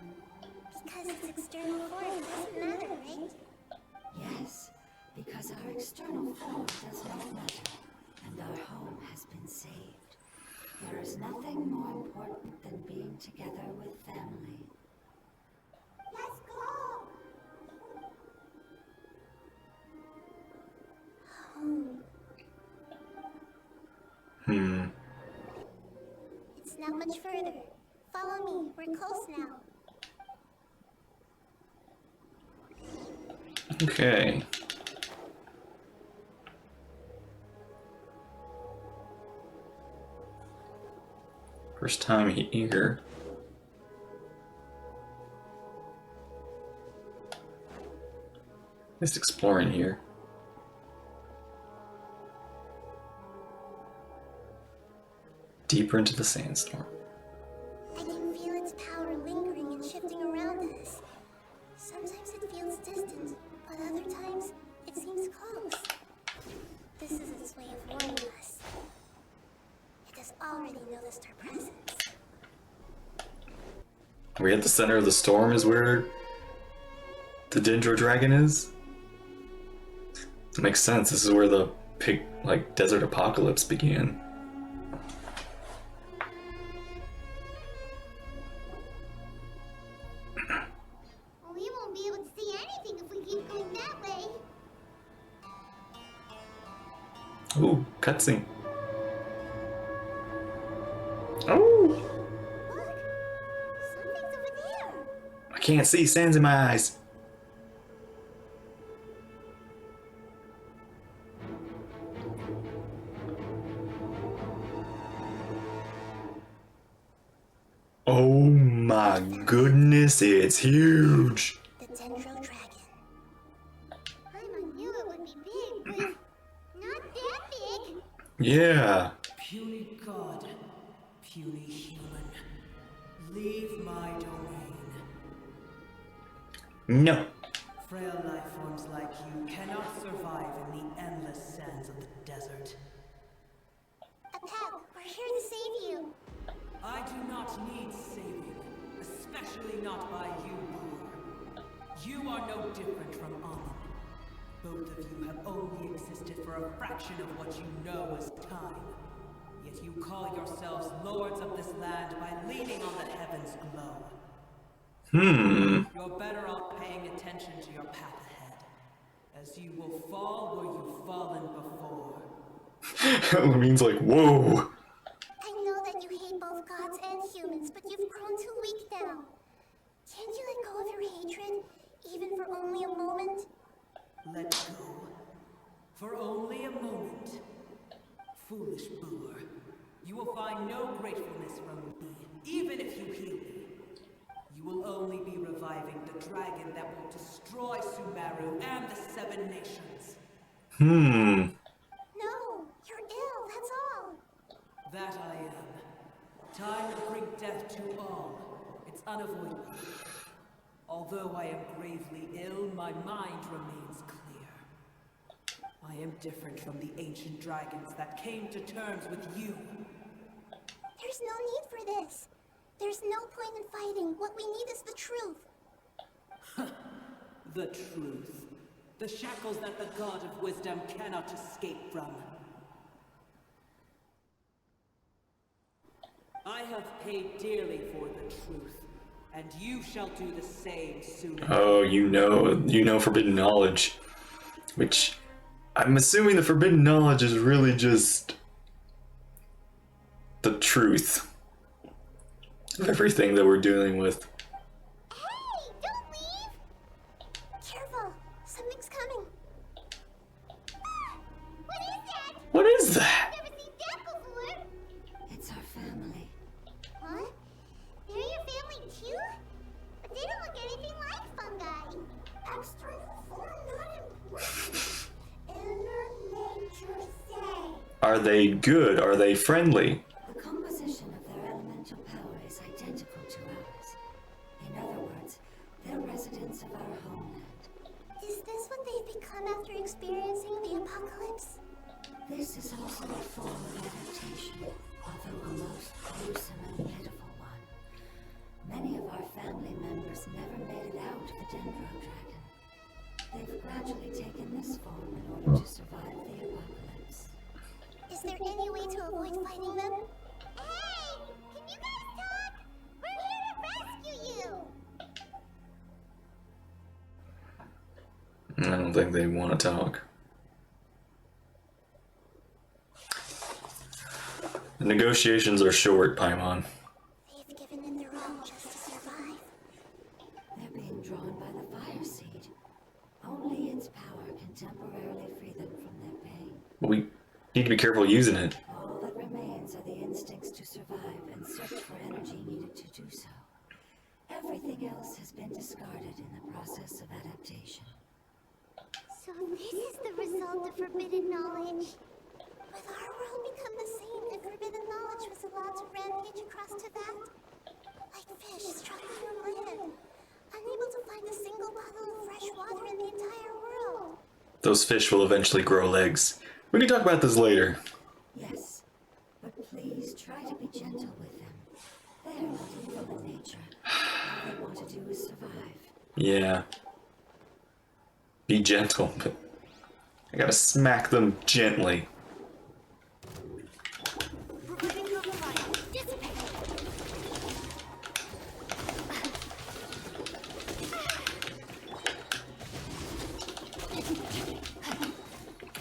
Because its external form doesn't matter, right? Yes, because our external form does not matter, and our home has been saved. There is nothing more important than being together with family. Let's go! Home. It's not much further. Follow me. We're close now. Okay. First time here. Just exploring here. Deeper into the sandstorm. I can feel its power lingering and shifting around us. Sometimes it feels distant, but other times it seems close. This is its way of warning us. It has already noticed our presence. Are we at the center of the storm is where the Dendro Dragon is? It makes sense. This is where the desert apocalypse began. We won't be able to see anything if we keep going that way. Ooh, cutscene. Oh! Look! Something's over there! I can't see, sands in my eyes. Oh my goodness, it's huge. The Dendro Dragon. I knew it would be big, but not that big. Yeah. Puny god, puny human. Leave my domain. No. Frail life forms like you cannot survive in the endless sands of the desert. Apep, we're here to save you. I do not need saving, especially not by you, Boor. You are no different from Amun. Both of you have only existed for a fraction of what you know as time. Yet you call yourselves lords of this land by leaning on the heavens' glow. You're better off paying attention to your path ahead, as you will fall where you've fallen before. Means like, whoa. I know that you hate both gods and humans, but you've grown too weak now. Can't you let go of your hatred, even for only a moment? Let go. For only a moment. Foolish Boor. You will find no gratefulness from me, even if you heal me. You will only be reviving the dragon that will destroy Sumeru and the Seven Nations. No, you're ill, that's all. That I am. Time will bring death to all. It's unavoidable. Although I am gravely ill, my mind remains clear. I am different from the ancient dragons that came to terms with you. There's no need for this. There's no point in fighting. What we need is the truth. The truth. The shackles that the God of Wisdom cannot escape from. I have paid dearly for the truth, and you shall do the same soon. Oh, you know forbidden knowledge. Which, I'm assuming the forbidden knowledge is really just the truth of everything that we're dealing with. Hey, don't leave! Careful, something's coming. Ah, what is that? What is that? I've never seen that before. It's our family. What? They're your family too? But they don't look anything like fungi. External form not important. Inner nature say. Are they good? Are they friendly? The composition of their elemental power is identical to ours. In other words, they're residents of our homeland. Is this what they've become after experiencing the apocalypse? This is also a form of adaptation, although a most gruesome and pitiful one. Many of our family members never made it out of the Dendro Dragon. They've gradually taken this form in order to survive the apocalypse. Is there any way to avoid fighting them? Hey! Can you guys talk? We're here to rescue you! I don't think they want to talk. The negotiations are short, Paimon. They've given in their all just to survive. They're being drawn by the fire seed. Only its power can temporarily free them from their pain. But we need to be careful using it. All that remains are the instincts to survive and search for energy needed to do so. Everything else has been discarded in the process of adaptation. So this is the result of forbidden knowledge. Will our world become the same if forbidden knowledge was allowed to rampage across Tibet? Like fish struck from land, unable to find a single puddle of fresh water in the entire world. Those fish will eventually grow legs. We can talk about this later. Yes, but please try to be gentle with them. They are not evil in nature. All they want to do is survive. Yeah. Be gentle, but I gotta smack them gently.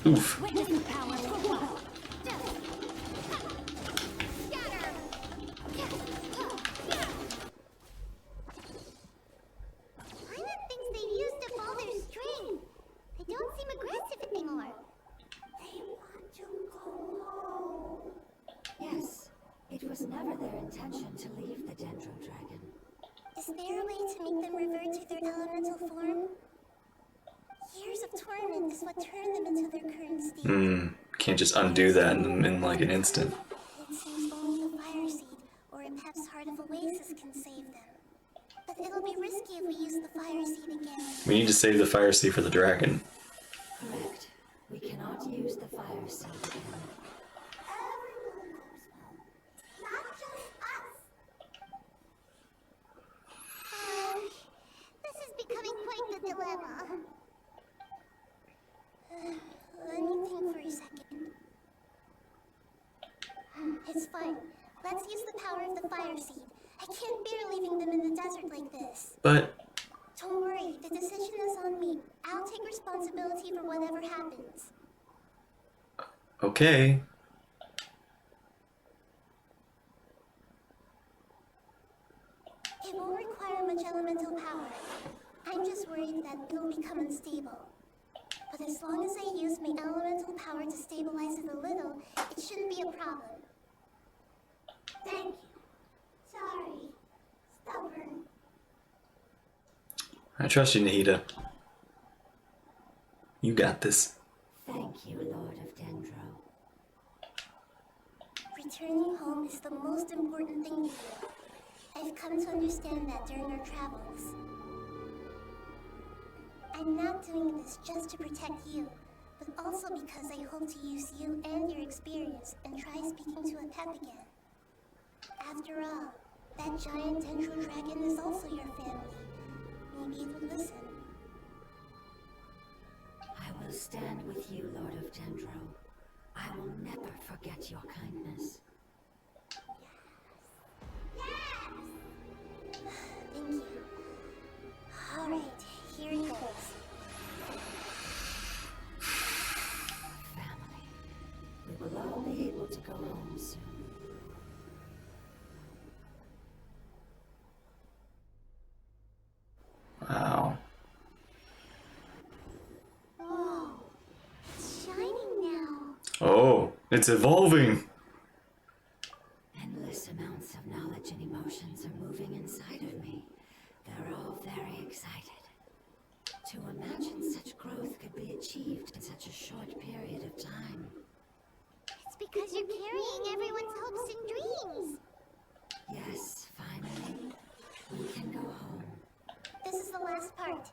Oof. Paimon thinks they've used up all their strength. They don't seem aggressive anymore. They want to go home. Yes, it was never their intention to leave the Dendro Dragon. Is there a way to make them revert to their elemental form? Years of torment is what turned them into their current state. Can't just undo that in like an instant. It seems only the fire seed, or Apep's Heart of Oasis, can again. We need to save the fire sea for the dragon. Correct. We cannot use the fire seed again. Everyone goes home, not just us. This is becoming quite the dilemma. Let me think for a second. It's fine. Let's use the power of the fire seed. I can't bear leaving them in the desert like this. But Don't worry, the decision is on me. I'll take responsibility for whatever happens. okay. It won't require much elemental power. I'm just worried that it'll become unstable. But as long as I use my elemental power to stabilize it a little, it shouldn't be a problem. Thank you. Sorry. Stubborn. I trust you, Nahida. You got this. Thank you, Lord of Dendro. Returning home is the most important thing to you. I've come to understand that during our travels. I'm not doing this just to protect you, but also because I hope to use you and your experience and try speaking to a pep again. After all, that giant dendro dragon is also your family. Maybe it would listen. I will stand with you, Lord of Dendro. I will never forget your kindness. Thank you. Alright, here it goes. Family. We will all be able to go home soon. Wow. Whoa, it's shining now. Oh, it's evolving. Endless amounts of knowledge and emotions are moving inside of me. They're all very excited. To imagine such growth could be achieved in such a short period of time. It's because you're carrying everyone's hopes and dreams. Yes, finally, we can go home. This is the last part.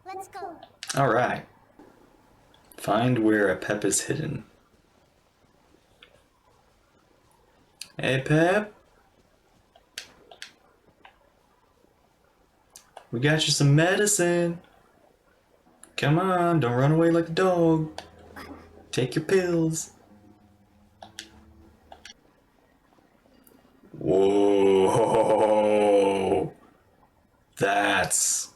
Let's go. Alright. Find where a pep is hidden. Hey, Pep. We got you some medicine. Come on, don't run away like a dog. Take your pills. Whoa. That's...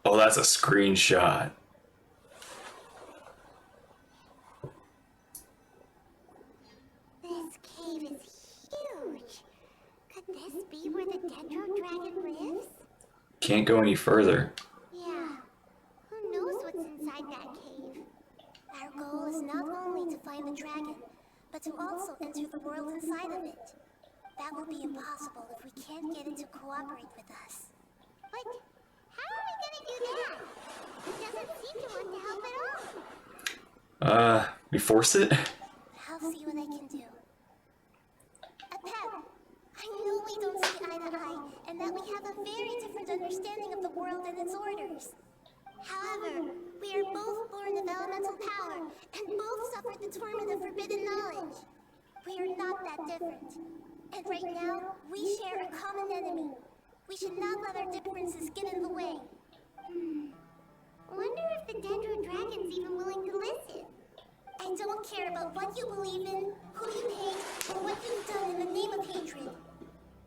Oh, that's a screenshot. This cave is huge. Could this be where the dendro dragon lives? Can't go any further. Yeah. Who knows what's inside that cave? Our goal is not only to find the dragon, but to also enter the world inside of it. That will be impossible if we can't get it to cooperate with us. But how are we gonna do that? It doesn't seem to want to help at all. We force it? I'll see what I can do. Pep, I know we don't see eye to eye, and that we have a very different understanding of the world and its orders. However, we are both born of elemental power, and both suffered the torment of forbidden knowledge. We are not that different. And right now, we share a common enemy. We should not let our differences get in the way. Wonder if the dendro dragon's even willing to listen. I don't care about what you believe in, who you hate, or what you've done in the name of hatred.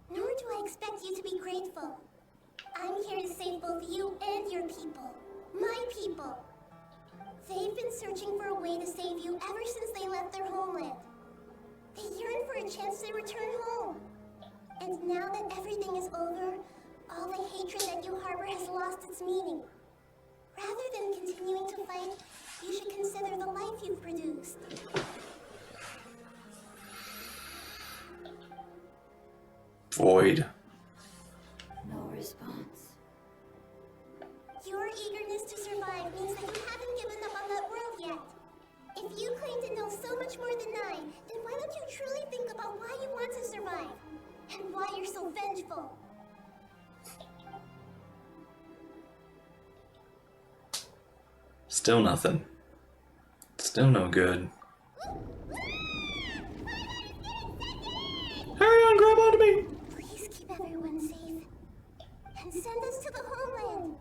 Nor do I expect you to be grateful. I'm here to save both you and your people. My people. They've been searching for a way to save you ever since they left their homeland. They yearn for a chance to return home. And now that everything is over, all the hatred that you harbor has lost its meaning. Rather than continuing to fight, you should consider the life you've produced. Void. No response. Your eagerness to survive means that you haven't given up on that world yet. If you claim to know so much more than I, then why don't you truly think about why you want to survive? And why you're so vengeful? Still nothing. Still no good. Hurry on, grab onto me! Please keep everyone safe. And send us to the homeland.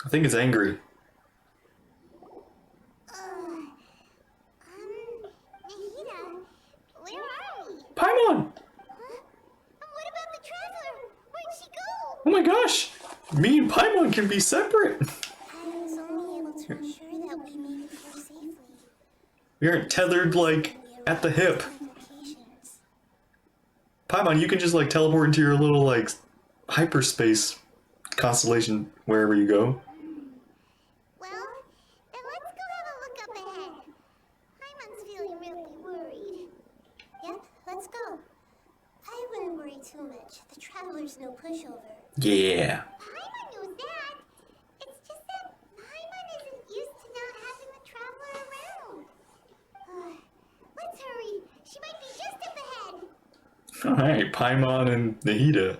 I think it's angry. Nahida, where are we? Paimon! Huh? And what about the traveler? Where'd she go? Oh my gosh! Me and Paimon can be separate! I was only able to ensure that we made it here safely. We aren't tethered, like, at the hip. Implications. Paimon, you can just, like, teleport into your little, like, hyperspace constellation wherever you go. Well, then let's go have a look up ahead. Hyman's feeling really worried. Yep, let's go. I wouldn't worry too much. The traveler's no pushover. Yeah. Hyman knows that. It's just that Hyman isn't used to not having the traveler around. Let's hurry. She might be just up ahead. Alright, Paimon and Nahida.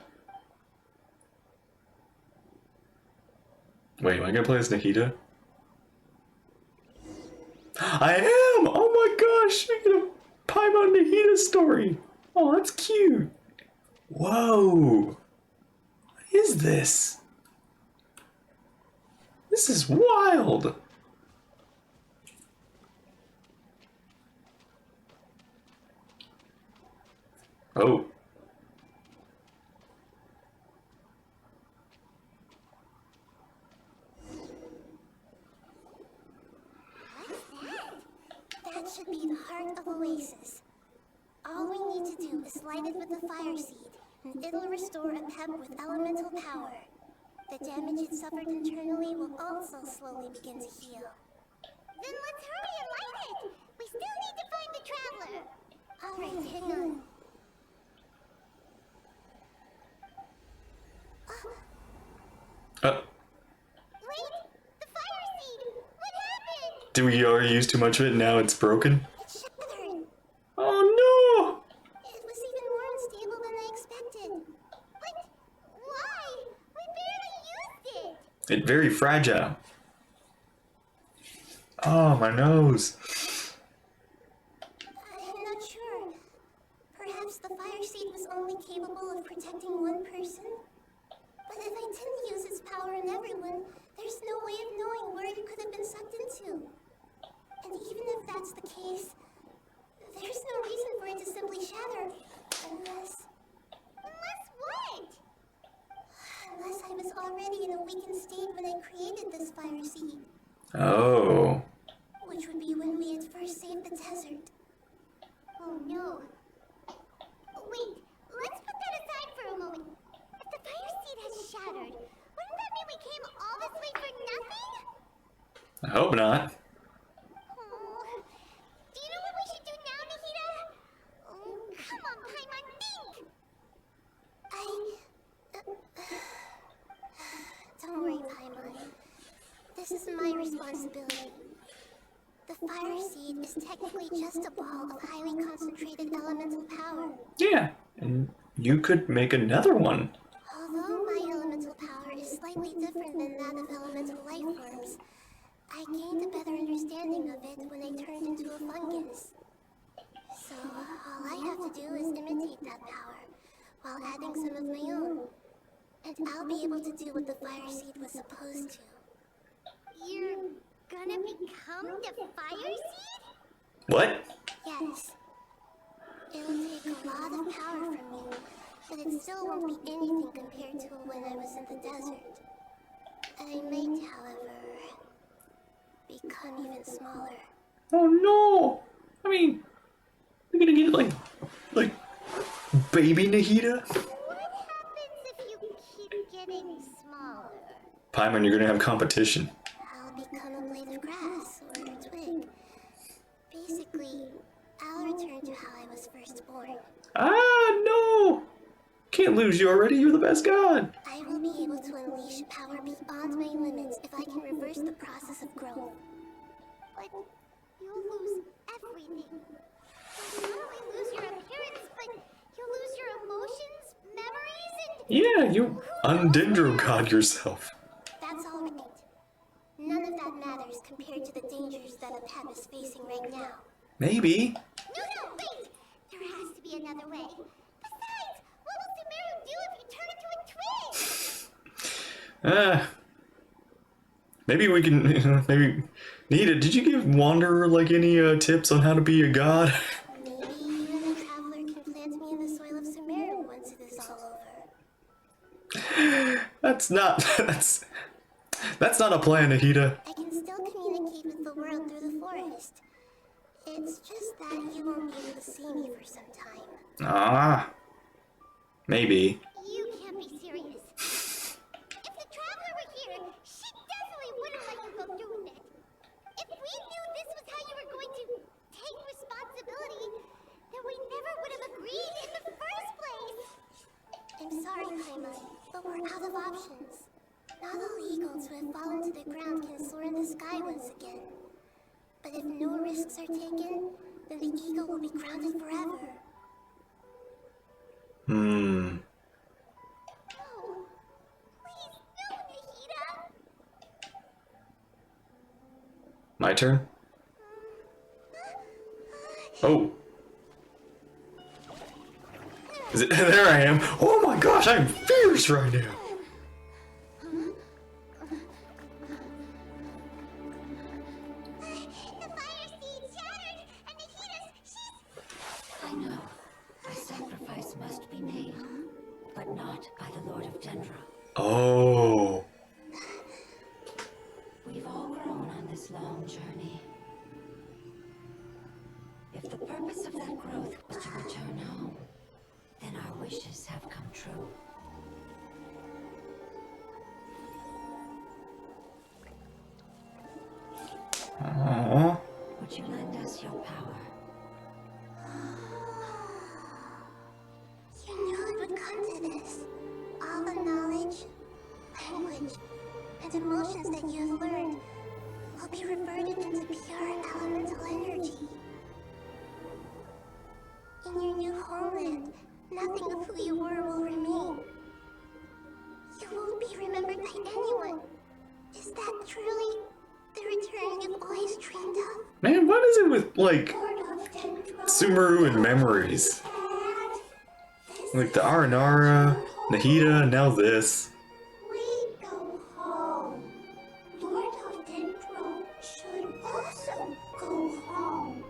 Wait, am I gonna play as Nahida? I am! Oh my gosh! We get a Paimon Nahida story! Oh, that's cute! Whoa! What is this? This is wild! Oh. That should be the heart of Oasis. All we need to do is light it with the fire seed, and it'll restore a pep with elemental power. The damage it suffered internally will also slowly begin to heal. Then let's hurry and light it! We still need to find the traveler! Alright, hang on. Wait! The fire seed! What happened? Did we already use too much of it and now it's broken? It shattered! Oh no! It was even more unstable than I expected. But why? We barely used it! It's very fragile. Oh, my nose. I'm not sure. Perhaps the fire seed was only capable of protecting one person? But if I didn't use its power on everyone, there's no way of knowing where it could have been sucked into. And even if that's the case, there's no reason for it to simply shatter. Unless... Unless what? Unless I was already in a weakened state when I created this fire seed. Oh. Which would be when we had first saved the desert. Oh no. Wait, let's put that aside for a moment. If the fire seed has shattered, wouldn't that mean we came all this way for nothing? I hope not. Oh. Do you know what we should do now, Nahida? Oh, come on, Paimon, think! Don't worry, Paimon. This is my responsibility. The fire seed is technically just a ball of highly concentrated elemental power. Yeah, and you could make another one. Although my elemental power is slightly different than that of elemental life forms, I gained a better understanding of it when I turned into a fungus. So all I have to do is imitate that power, while adding some of my own. And I'll be able to do what the fire seed was supposed to. You're gonna become the fire seed? What? Yes. It'll take a lot of power from me, but it still won't be anything compared to when I was in the desert. I might, however, become even smaller. Oh no! I mean, you're gonna get like baby Nahida? What happens if you keep getting smaller? Paimon, you're gonna have competition. I'll become a blade of grass or a twig. Basically, I'll return to how I was first born. Ah, no! Can't lose you already, you're the best god! I will be able to unleash power beyond my limits if I can reverse the process of growth. But you'll lose everything. You'll not only lose your appearance, but you'll lose your emotions, memories, and Yeah, you undendro god yourself. That's all right. None of that matters compared to the dangers that Apep is facing right now. Maybe. No, wait! There has to be another way. Besides, what will Sumeru do if you turn into a twin? Maybe we can. Maybe. Nahida, did you give Wanderer like any tips on how to be a god? Maybe even a traveler can plant me in the soil of Sumeru once it is all over. That's not. That's not a plan, Nahida. I can still communicate with the world through the forest. It's just that you won't be able to see me for some time. Ah. Maybe. You can't be serious. If the traveler were here, she definitely wouldn't let you go through with it. If we knew this was how you were going to take responsibility, then we never would have agreed in the first place. I'm sorry, Paimon, but we're out of options. Not all eagles who have fallen to the ground can soar in the sky once again. But if no risks are taken, then the eagle will be grounded forever. Hmm. No! Please, no, Nahida! My turn? Oh. Is it? There I am. Oh my gosh, I'm fierce right now. The fire seed shattered, and Nahida's, I know. A sacrifice must be made, but not by the Lord of Dendra. Oh. We've all grown on this long journey. If the purpose of that growth was to return home, then our wishes have come true. Aww. Would you lend us your power? You knew it would come to this. All the knowledge, language, and emotions that you have learned will be reverted into pure elemental energy. In your new homeland, nothing of who you were will remain. You won't be remembered by anyone. Is that truly the return you've always dreamed of? Man, what is it with, like, Lord of Dendro. Sumeru and memories? Like the Aranara, Nahida, now this. We go home. Lord of Dendro should also go home.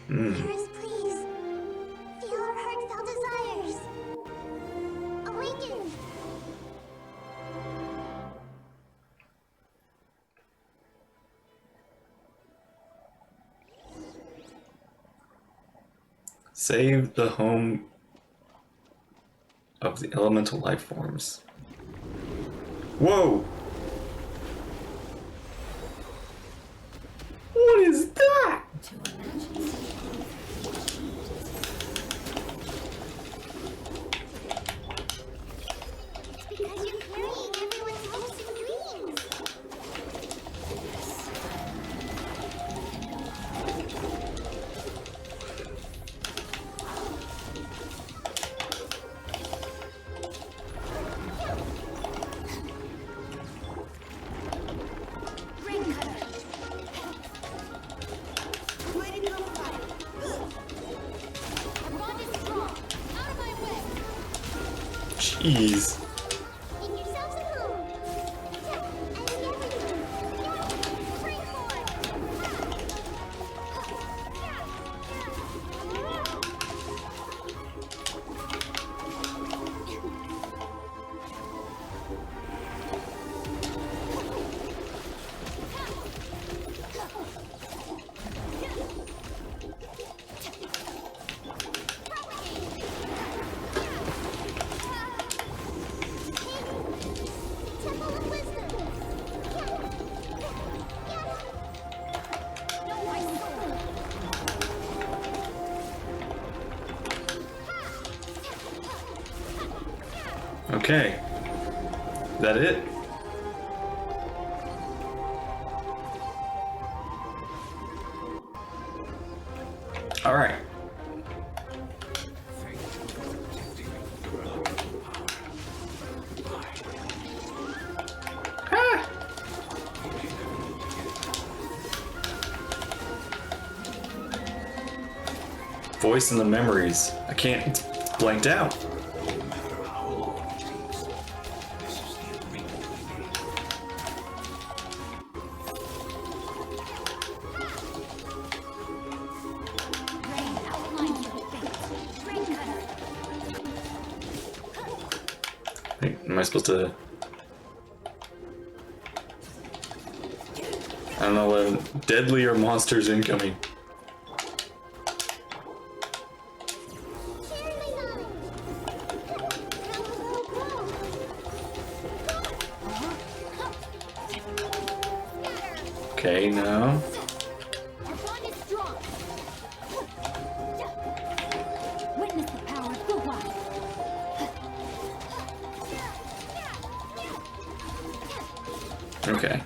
Paris, please. Feel our heartfelt desires. Awaken. Save the home of the elemental life forms. Whoa! What is that? To imagine such It's because you're carrying everyone's hopes and dreams. Ring cutter. Way to go, fire. Our bond is strong. Out of my way. Jeez. Make yourselves at home. Yeah, I see everything. Yeah, springboard. Temple of Wisdom. No, my soul. Okay. Is that it? Alright. Thank you for protecting me from your unlawful power. Goodbye. Ah! We may never meet again. Voice in the memories. I can't. It's blanked out. No matter how long it takes, this is the agreement we made. Rain outlines your fate. Rain cutter. Wait, am I supposed to? I don't know when deadly or monsters incoming. Okay, now. Our bond is strong. Witness the power of Guhua. Okay.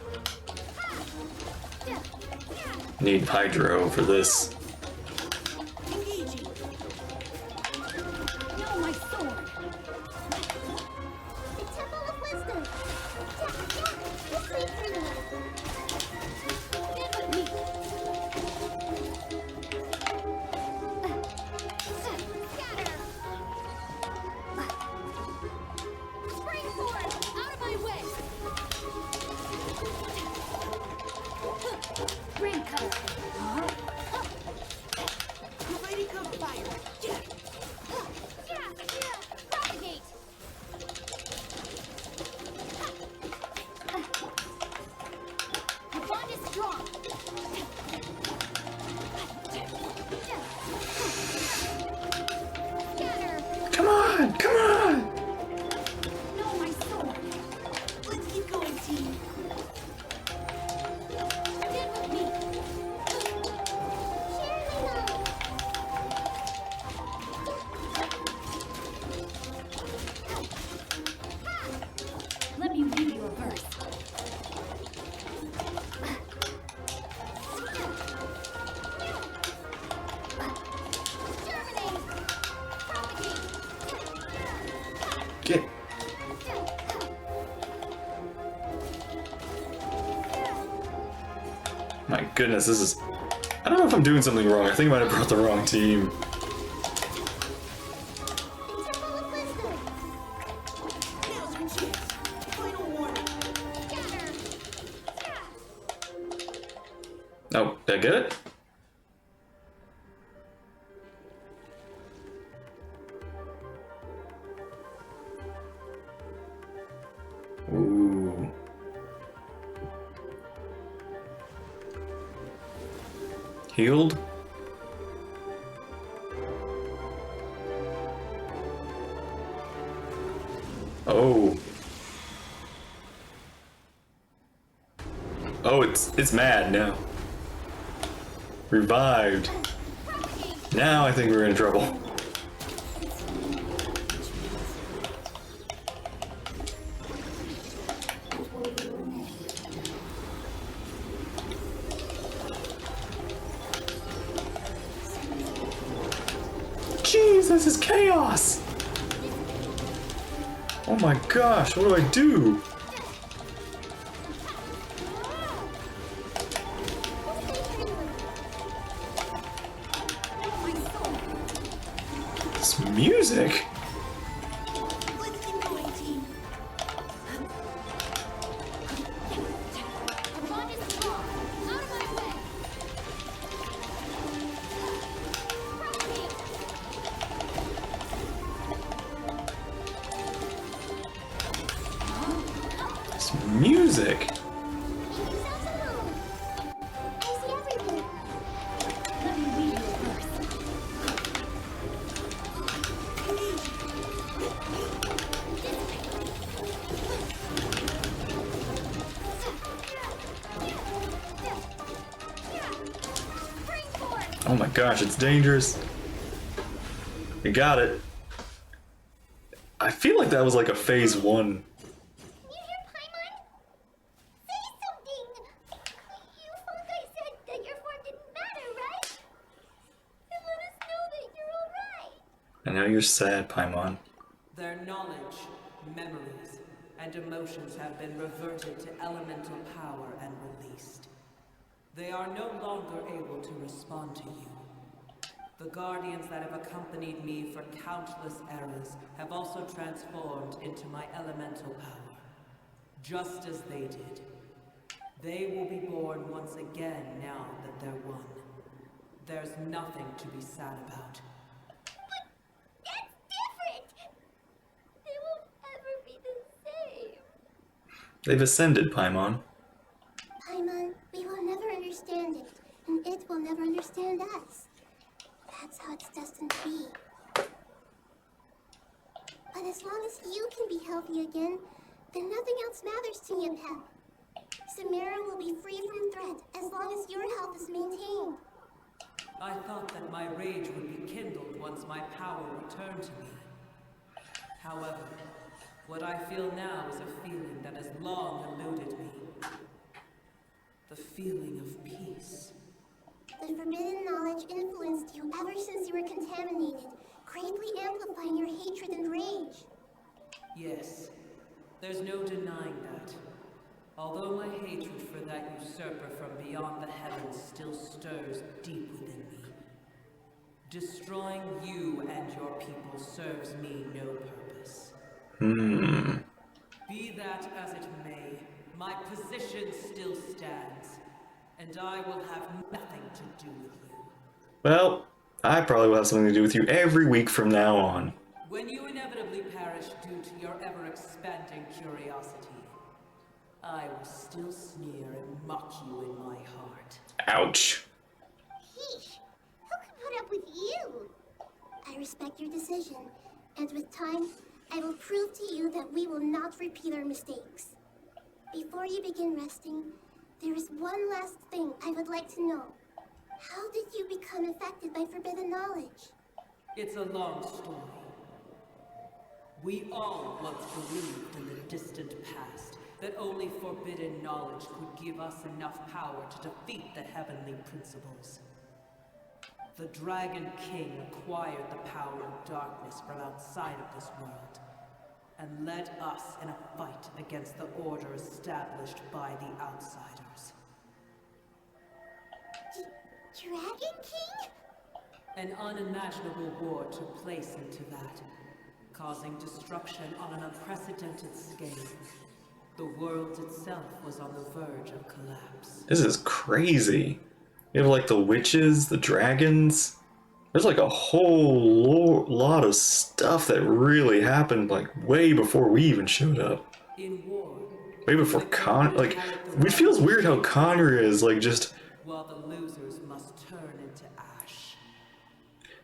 Need Hydro for this. No, my sword. The Temple of Wisdom. This leads me to Stand with me. Scatter. Spring forward. Out of my way. Rain cutter. Lady Code Fire. Propagate. The bond is strong. Scatter. Come on! Come on! No, my sword. Let's keep going, team. Stand with me. Share me love. Let me read you a verse. Germinate. Propagate. Get. My goodness, this is. I don't know if I'm doing something wrong. I think I might have brought the wrong team. Temple of Wisdom. Now's your chance. Final warning. Scatter. Oh, did I get it? Ooh. Healed? Oh. Oh, it's mad now. Revived. Now I think we're in trouble. Jeez, this is chaos! Oh my gosh, what do I do? This music? Let's keep going, team. The bond is strong. Out of my way. Propagate. This music? He sounds alone. I see everything. Let me read you a verse. Spring forth. Oh my gosh, it's dangerous. You got it. I feel like that was like a phase 1. You hear Paimon? Say something! You thought I said that your form didn't matter, right? It I know you're sad, Paimon. Their knowledge, memories, and emotions have been reverted to elemental power and released. They are no longer able to respond to you. The guardians that have accompanied me for countless eras have also transformed into my elemental power, just as they did. They will be born once again now that they're one. There's nothing to be sad about. That's different! They won't ever be the same. They've ascended, Paimon. Paimon, we will never understand it, and it will never understand us. That's how it's destined to be. But as long as you can be healthy again, then nothing else matters to me, Pep. Samara will be free from threat as long as your health is maintained. I thought that my rage would be kindled once my power returned to me. However, what I feel now is a feeling that has long eluded me. The feeling of peace. The forbidden knowledge influenced you ever since you were contaminated, greatly amplifying your hatred and rage. Yes, there's no denying that. Although my hatred for that usurper from beyond the heavens still stirs deep within me. Destroying you and your people serves me no purpose. Be that as it may, my position still stands, and I will have nothing to do with you. Well, I probably will have something to do with you every week from now on. When you inevitably perish due to your ever-expanding curiosity, I will still sneer and mock you in my heart. Ouch. Heesh, who could put up with you? I respect your decision, and with time, I will prove to you that we will not repeat our mistakes. Before you begin resting, there is one last thing I would like to know. How did you become affected by forbidden knowledge? It's a long story. We all once believed in the distant past that only forbidden knowledge could give us enough power to defeat the heavenly principles. The Dragon King acquired the power of darkness from outside of this world, and led us in a fight against the order established by the outsiders. Dragon King? An unimaginable war took place into that, causing destruction on an unprecedented scale. The world itself was on the verge of collapse. This is crazy. You have like the witches, the dragons. There's like a whole lot of stuff that really happened like way before we even showed up. In war, Way before like, it feels weird how Conria is like just... while the losers must turn into ash.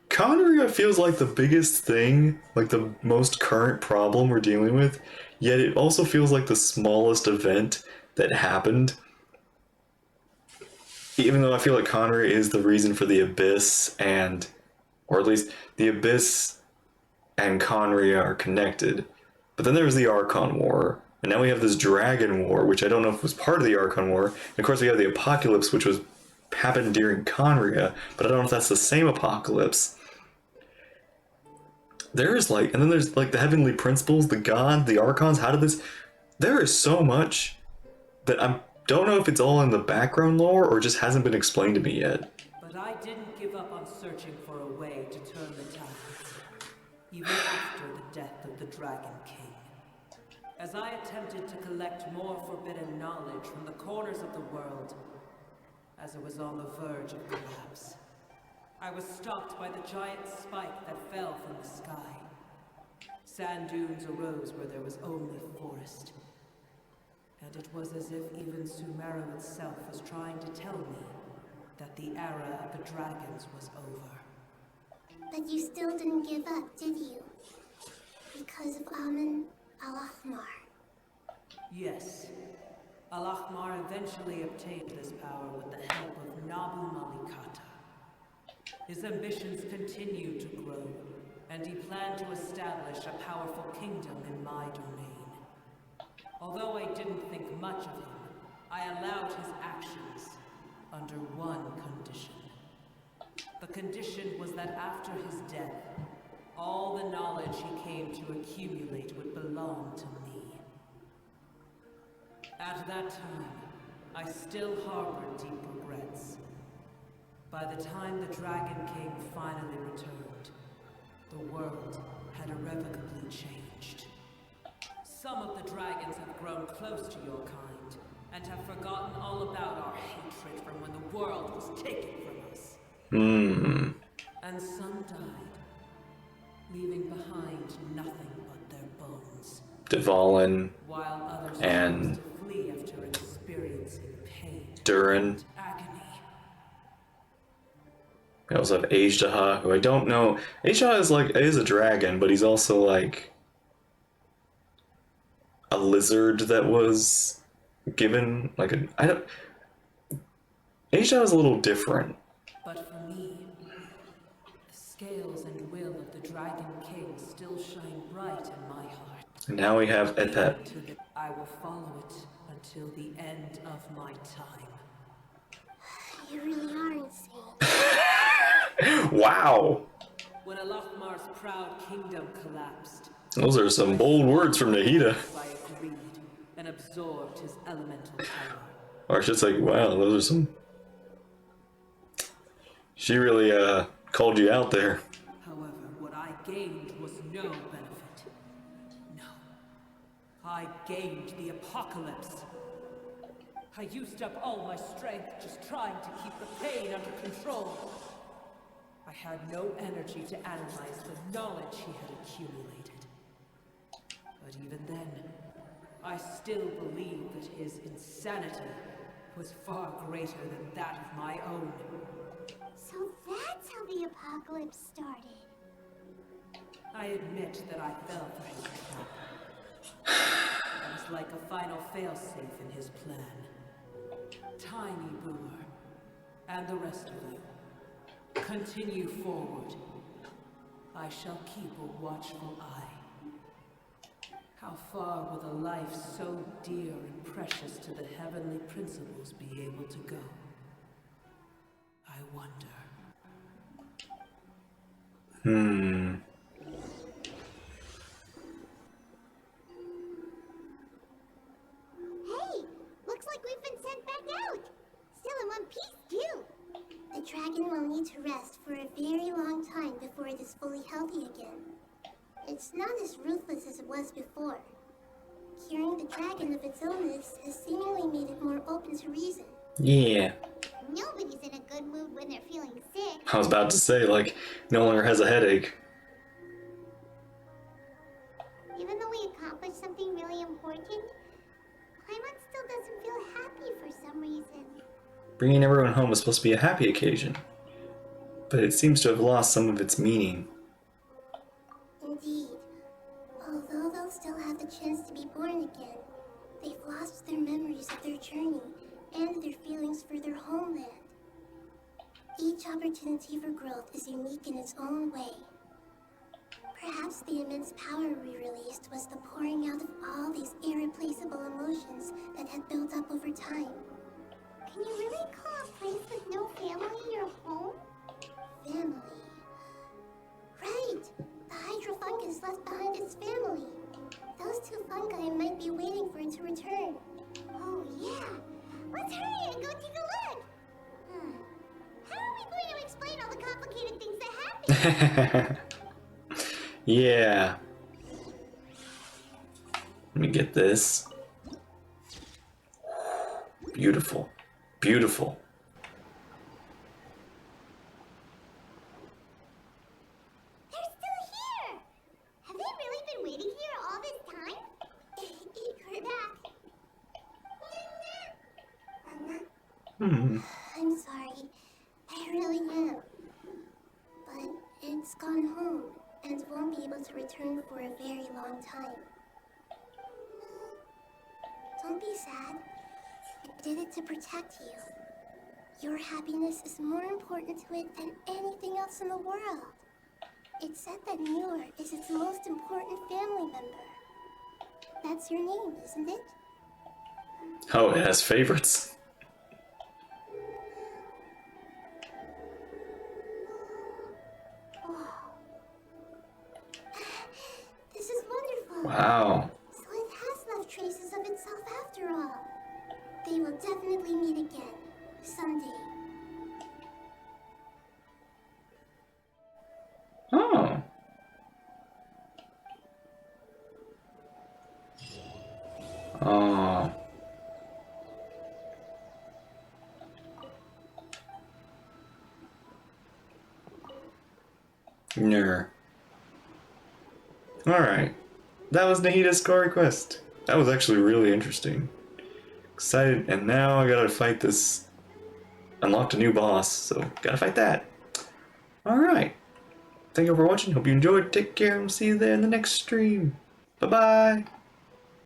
Conria feels like the biggest thing, like the most current problem we're dealing with, yet it also feels like the smallest event that happened. Even though I feel like Conria is the reason for the Abyss and... or at least the Abyss and Conria are connected. But then there was the Archon War, and now we have this Dragon War, which I don't know if was part of the Archon War. And of course we have the Apocalypse, which was happened during Conria, but I don't know if that's the same apocalypse. There's like, and then there's like the Heavenly Principles, the gods, the Archons. How did this... There is so much that I don't know if it's all in the background lore or just hasn't been explained to me yet. But I didn't give up on searching for a way to turn the tides, even after the death of the Dragon King. As I attempted to collect more forbidden knowledge from the corners of the world, as it was on the verge of collapse, I was stopped by the giant spike that fell from the sky. Sand dunes arose where there was only forest. And it was as if even Sumeru itself was trying to tell me that the era of the dragons was over. But you still didn't give up, did you? Because of Amun al-Ahmar. Yes. Al-Ahmar eventually obtained this power with the help of Nabu Malikata. His ambitions continued to grow, and he planned to establish a powerful kingdom in my domain. Although I didn't think much of him, I allowed his actions under one condition. The condition was that after his death, all the knowledge he came to accumulate would belong to me. At that time, I still harbored deep regrets. By the time the Dragon King finally returned, the world had irrevocably changed. Some of the dragons have grown close to your kind, and have forgotten all about our hatred from when the world was taken from us. And some died, leaving behind nothing but their bones. Dvalin While others and chose to flee after experiencing pain Durin. and agony. We also have Ajdaha, who I don't know. Ajdaha is a dragon, but he's also like a lizard that was given like a. I don't. Ajdaha is a little different. But for me, the scales and will of the Dragon King still shine bright in my heart. And now we have Epet. I will follow it until the end of my time. You really are insane. Wow! When Alachmar's proud kingdom collapsed, Those are some bold words from Nahida. I agreed and absorbed his elemental power. Or it's just like, wow, those are some. She really called you out there. However, what I gained was no benefit. No. I gained the apocalypse. I used up all my strength just trying to keep the pain under control. I had no energy to analyze the knowledge he had accumulated. But even then, I still believed that his insanity was far greater than that of my own. So that's how the apocalypse started. I admit that I fell for his trap. I was like a final failsafe in his plan. Tiny Boomer, and the rest of you, continue forward. I shall keep a watchful eye. How far will a life so dear and precious to the heavenly principles be able to go? I wonder. Hey, looks like we've been sent back out. Still in one piece, too. The dragon will need to rest for a very long time before it is fully healthy again. It's not as ruthless as it was before. Curing the dragon of its illness has seemingly made it more open to reason. Yeah. Nobody's in a good mood when they're feeling sick. I was about to say, like, no longer has a headache. Even though we accomplished something really important, Paimon still doesn't feel happy for some reason. Bringing everyone home was supposed to be a happy occasion, but it seems to have lost some of its meaning. Indeed. Although they'll still have the chance to be born again, they've lost their memories of their journey and their feelings for their homeland. Each opportunity for growth is unique in its own way. Perhaps the immense power we released was the pouring out of all these irreplaceable emotions that had built up over time. Can you really call a place with no family your home? Family. Right! The hydrofungus left behind its family. Those two fungi might be waiting for it to return. Oh yeah! Let's hurry and go take a look! How are we going to explain all the complicated things that happened? Yeah. Let me get this. Beautiful. Beautiful. They're still here! Have they really been waiting here all this time? We're back. I'm sorry. I really am. But it's gone home and won't be able to return for a very long time. Don't be sad. It did it to protect you. Your happiness is more important to it than anything else in the world. It said that Muir is its most important family member. That's your name, isn't it? Oh, it has favorites. Wow. So it has left traces of itself after all. They will definitely meet again. Someday. Oh. Oh. Ner. Alright. That was Nahida's story quest. That was actually really interesting. Excited, and now I gotta fight this. Unlocked a new boss, so gotta fight that. Alright. Thank you for watching. Hope you enjoyed. Take care and see you there in the next stream. Bye bye.